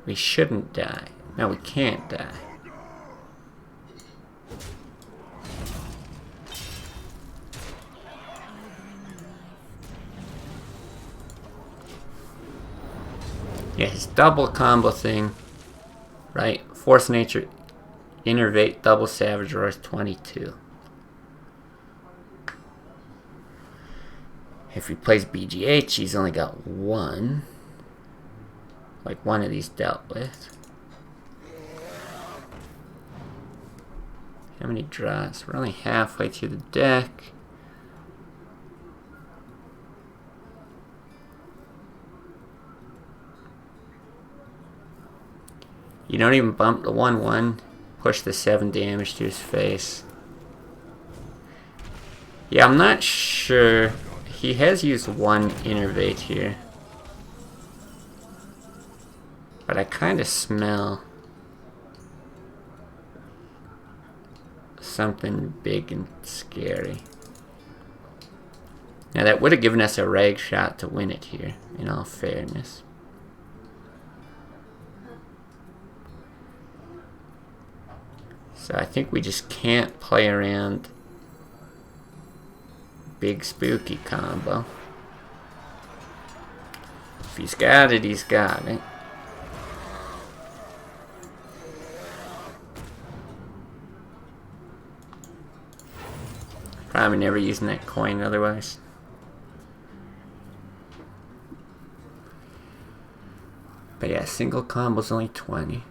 We shouldn't die. No, we can't die. Yeah, his double combo thing, right? Force Nature, Innervate, double Savage Roars, 22. If he plays BGH, he's only got 1. Like one of these dealt with. How many draws? We're only halfway through the deck. You don't even bump the 1/1. Push the 7 damage to his face. Yeah, I'm not sure. He has used 1 innervate here. But I kind of smell something big and scary. Now that would have given us a rag shot to win it here, in all fairness. So I think we just can't play around big spooky combo. If he's got it, he's got it. Probably never using that coin otherwise. But yeah, single combo's only 20.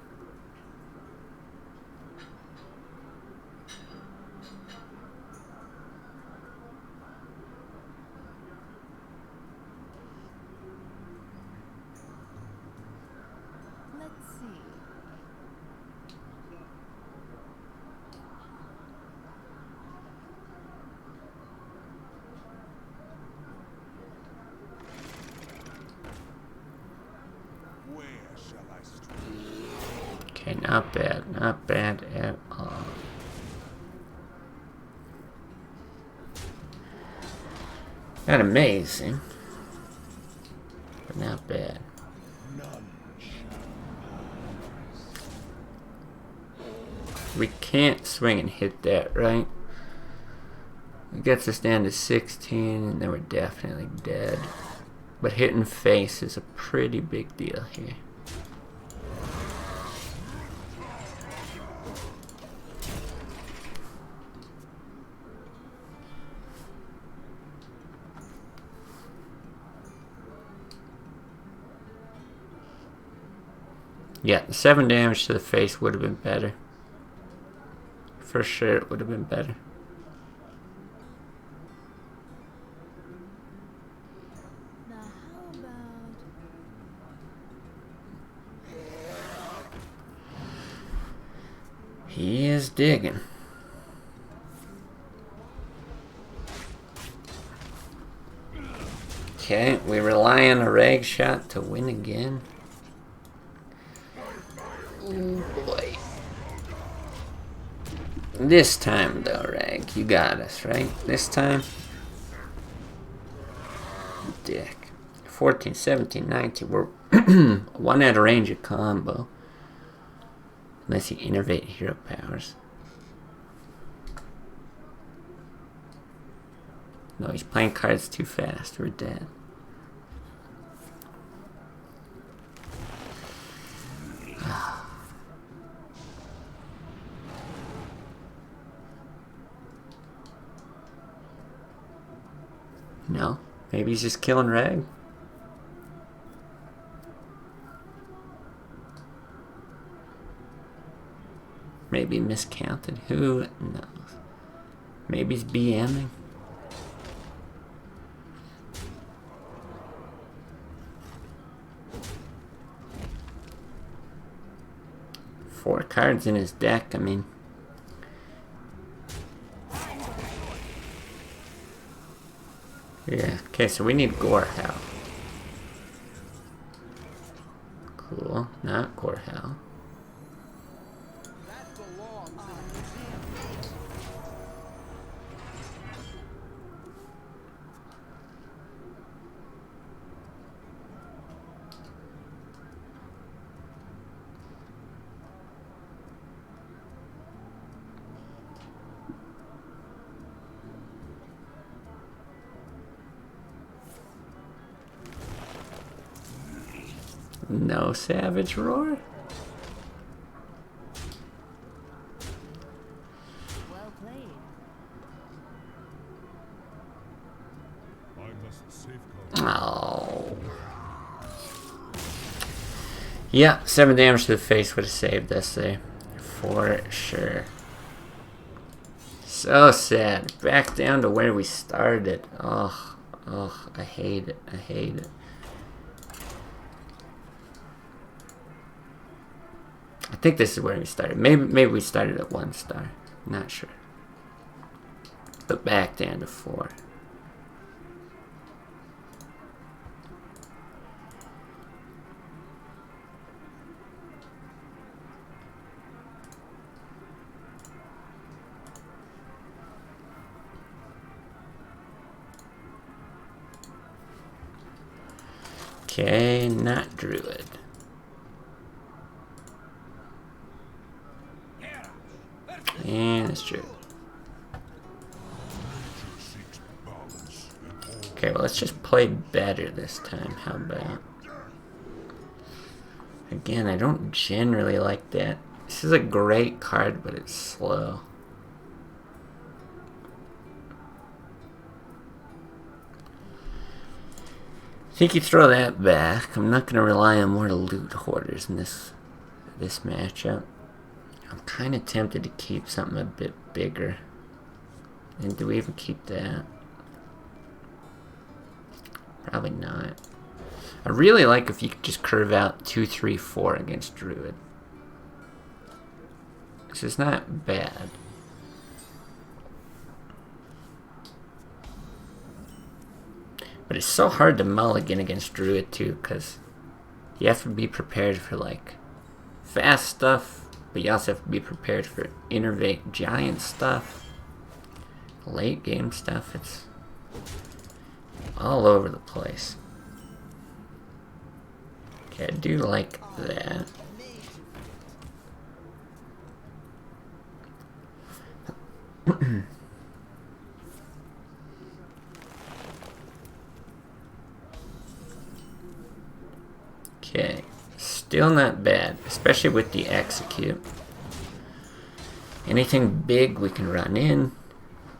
Let's see. Where shall I strike? Okay, not bad at all. Not amazing, but not bad. None shall pass. We can't swing and hit that, right? It gets us down to 16, and then we're definitely dead. But hitting face is a pretty big deal here. Yeah, 7 damage to the face would have been better. For sure it would have been better. Now how about... He is digging. Okay, we rely on a rag shot to win again. Oh boy. This time though, Rag, you got us, right? This time? Dick. 14, 17, 19. We're 1 out of range of combo. Unless you innervate hero powers. No, he's playing cards too fast. We're dead. No, maybe he's just killing Rag. Maybe miscounted. Who knows? Maybe he's BMing. Four cards in his deck, I mean. Yeah, okay, so we need Gorehell. Cool, not Gorehell. That belongs in a museum. No Savage Roar? Well played. I must safeguard. Oh. Yeah, 7 damage to the face would have saved us there. For sure. So sad. Back down to where we started. Oh, I hate it. I hate it. I think this is where we started. Maybe we started at 1 star. Not sure. But back down to 4. Okay, not druid. And it's druid. Okay, well, let's just play better this time. How about? Again, I don't generally like that. This is a great card, but it's slow. I think you throw that back. I'm not going to rely on more loot hoarders in this matchup. I'm kind of tempted to keep something a bit bigger. And do we even keep that? Probably not. I really like if you could just curve out 2, 3, 4 against druid. This is not bad. But it's so hard to mulligan against druid too, because you have to be prepared for like fast stuff, but you also have to be prepared for innervate giant stuff, late game stuff. It's all over the place. Okay, I do like that. Okay, still not bad, especially with the execute. Anything big we can run in.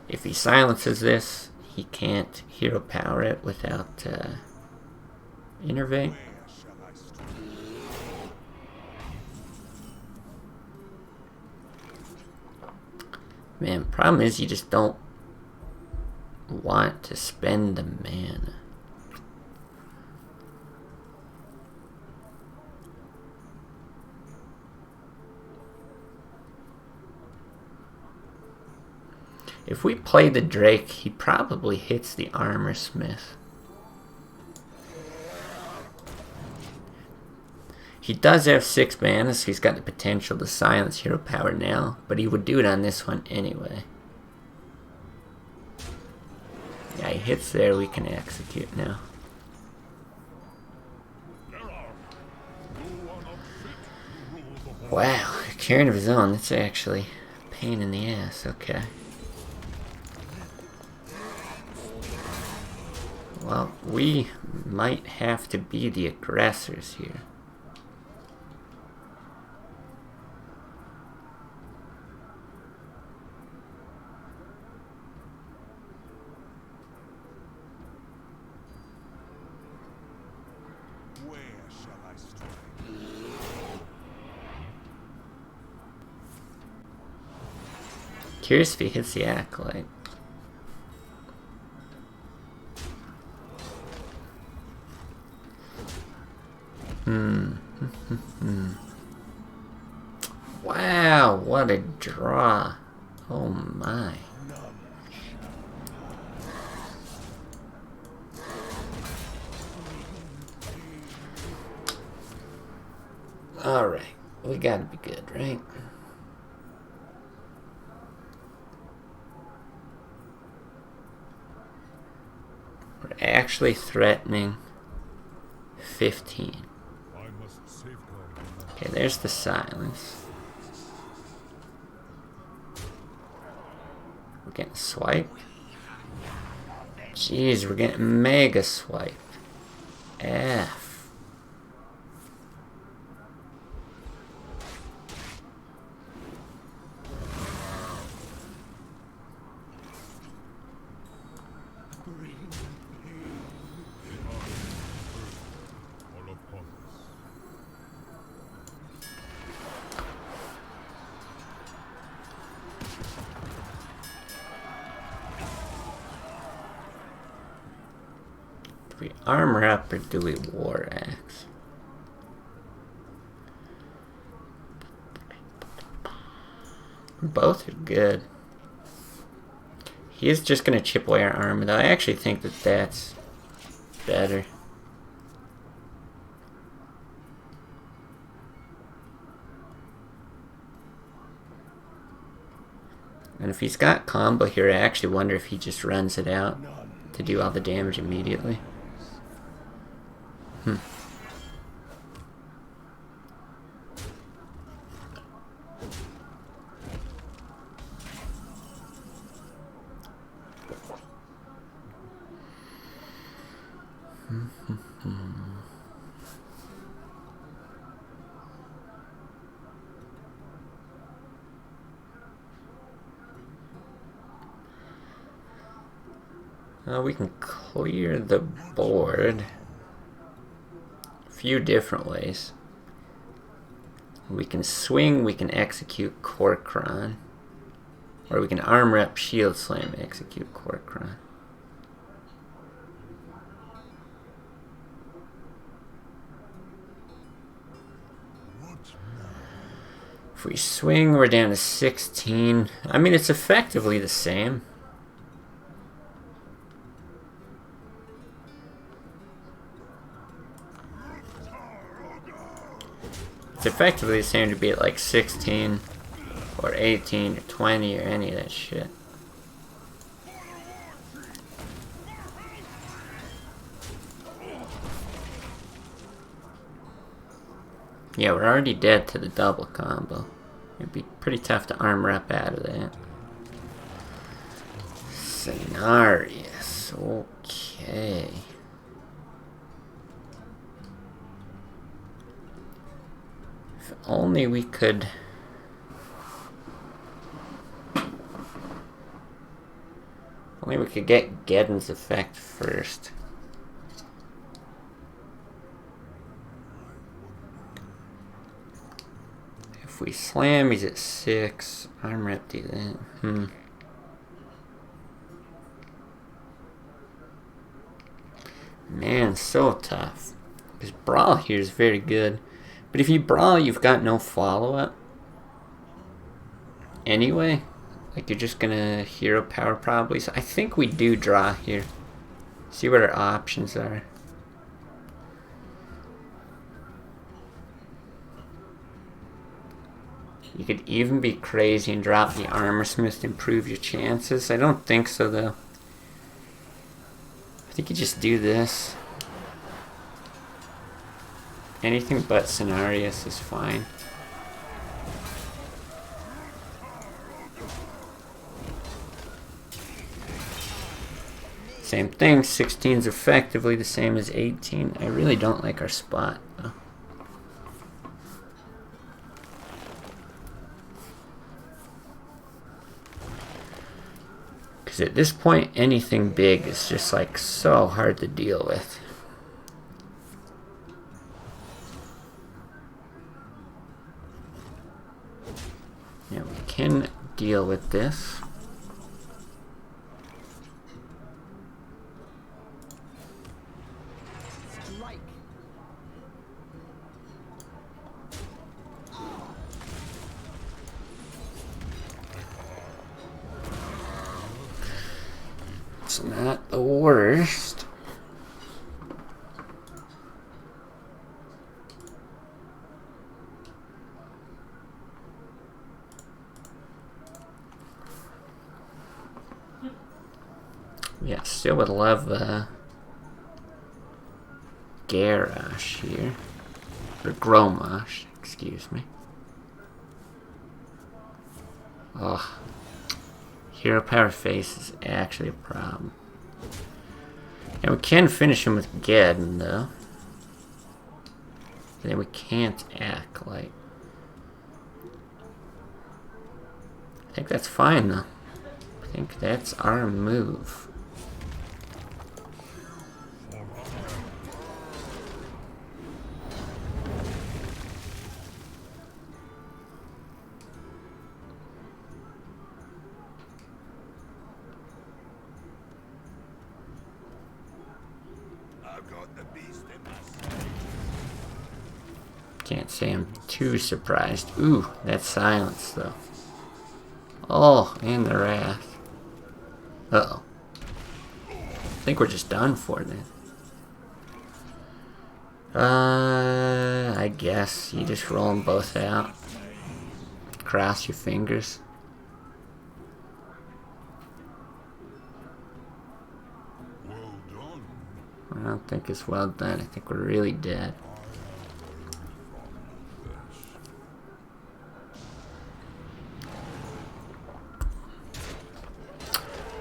If he silences this, he can't hero power it without innervate. Man, problem is you just don't want to spend the mana. If we play the Drake, he probably hits the Armor Smith. He does have 6 mana, so he's got the potential to silence hero power now, but he would do it on this one anyway. Yeah, he hits there, we can execute now. Wow, a Cairn of his own, that's actually a pain in the ass, okay. Well, we might have to be the aggressors here. Where shall I strike? Curious if he hits the Acolyte. Wow, what a draw. Oh my. Alright, we gotta be good, right? We're actually threatening 15. I must safeguard my Okay, there's the silence. We're getting swiped. Jeez, we're getting mega swiped. F. all upon us. we armor up or do we war axe? Both are good. He is just going to chip away our armor, though. I actually think that that's better. And if he's got combo here, I actually wonder if he just runs it out to do all the damage immediately. We can clear the board a few different ways. We can swing, we can execute Corcoran, or we can armor up, shield slam, execute Corcoran. If we swing, we're down to 16. I mean, it's effectively the same. It's effectively the same to be at like 16 or 18 or 20 or any of that shit. Yeah, we're already dead to the double combo. It'd be pretty tough to armor up out of that. Cenarius, okay. If only we could... Only we could get Geddon's effect first. If we slam, he's at 6. Armor up, do that. Man, so tough. His brawl here is very good. But if you brawl, you've got no follow-up. Anyway, like you're just gonna hero power probably. So I think we do draw here. See what our options are. You could even be crazy and drop the armor smith to improve your chances. I don't think so though. I think you just do this. Anything but Cenarius is fine. Same thing, 16 is effectively the same as 18. I really don't like our spot though. Because at this point, anything big is just like so hard to deal with. Yeah, we can deal with this. Strike. It's not the worst. Yeah, still would love Garrosh here. Or Gromosh, excuse me. Ugh. Hero power face is actually a problem. And we can finish him with Geddon though. And then we can't act like. I think that's fine though. I think that's our move. Can't say I'm too surprised. Ooh, that silence though. Oh, and the wrath. Uh-oh. I think we're just done for then. I guess you just roll them both out. Cross your fingers. Well done. I don't think it's well done. I think we're really dead.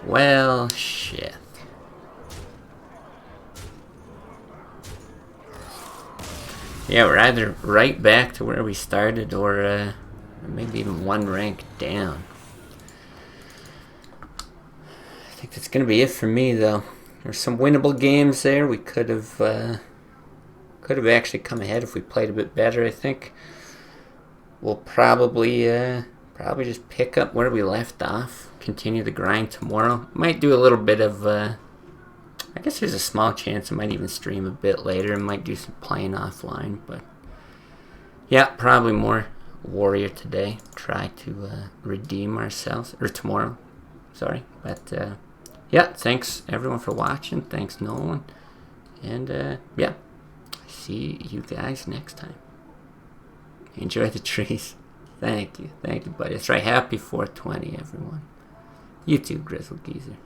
Well, shit. Yeah, we're either right back to where we started or maybe even one rank down. I think that's going to be it for me, though. There's some winnable games there. We could have actually come ahead if we played a bit better, I think. We'll probably just pick up where we left off. Continue the grind tomorrow. Might do a little bit of... I guess there's a small chance I might even stream a bit later. I might do some playing offline, but... yeah, probably more Warrior today. Try to redeem ourselves. Or tomorrow. Sorry. But, yeah, thanks everyone for watching. Thanks, Nolan. And, yeah. See you guys next time. Enjoy the trees. Thank you, buddy. That's right. Happy 420, everyone. You too, Grizzle Geezer.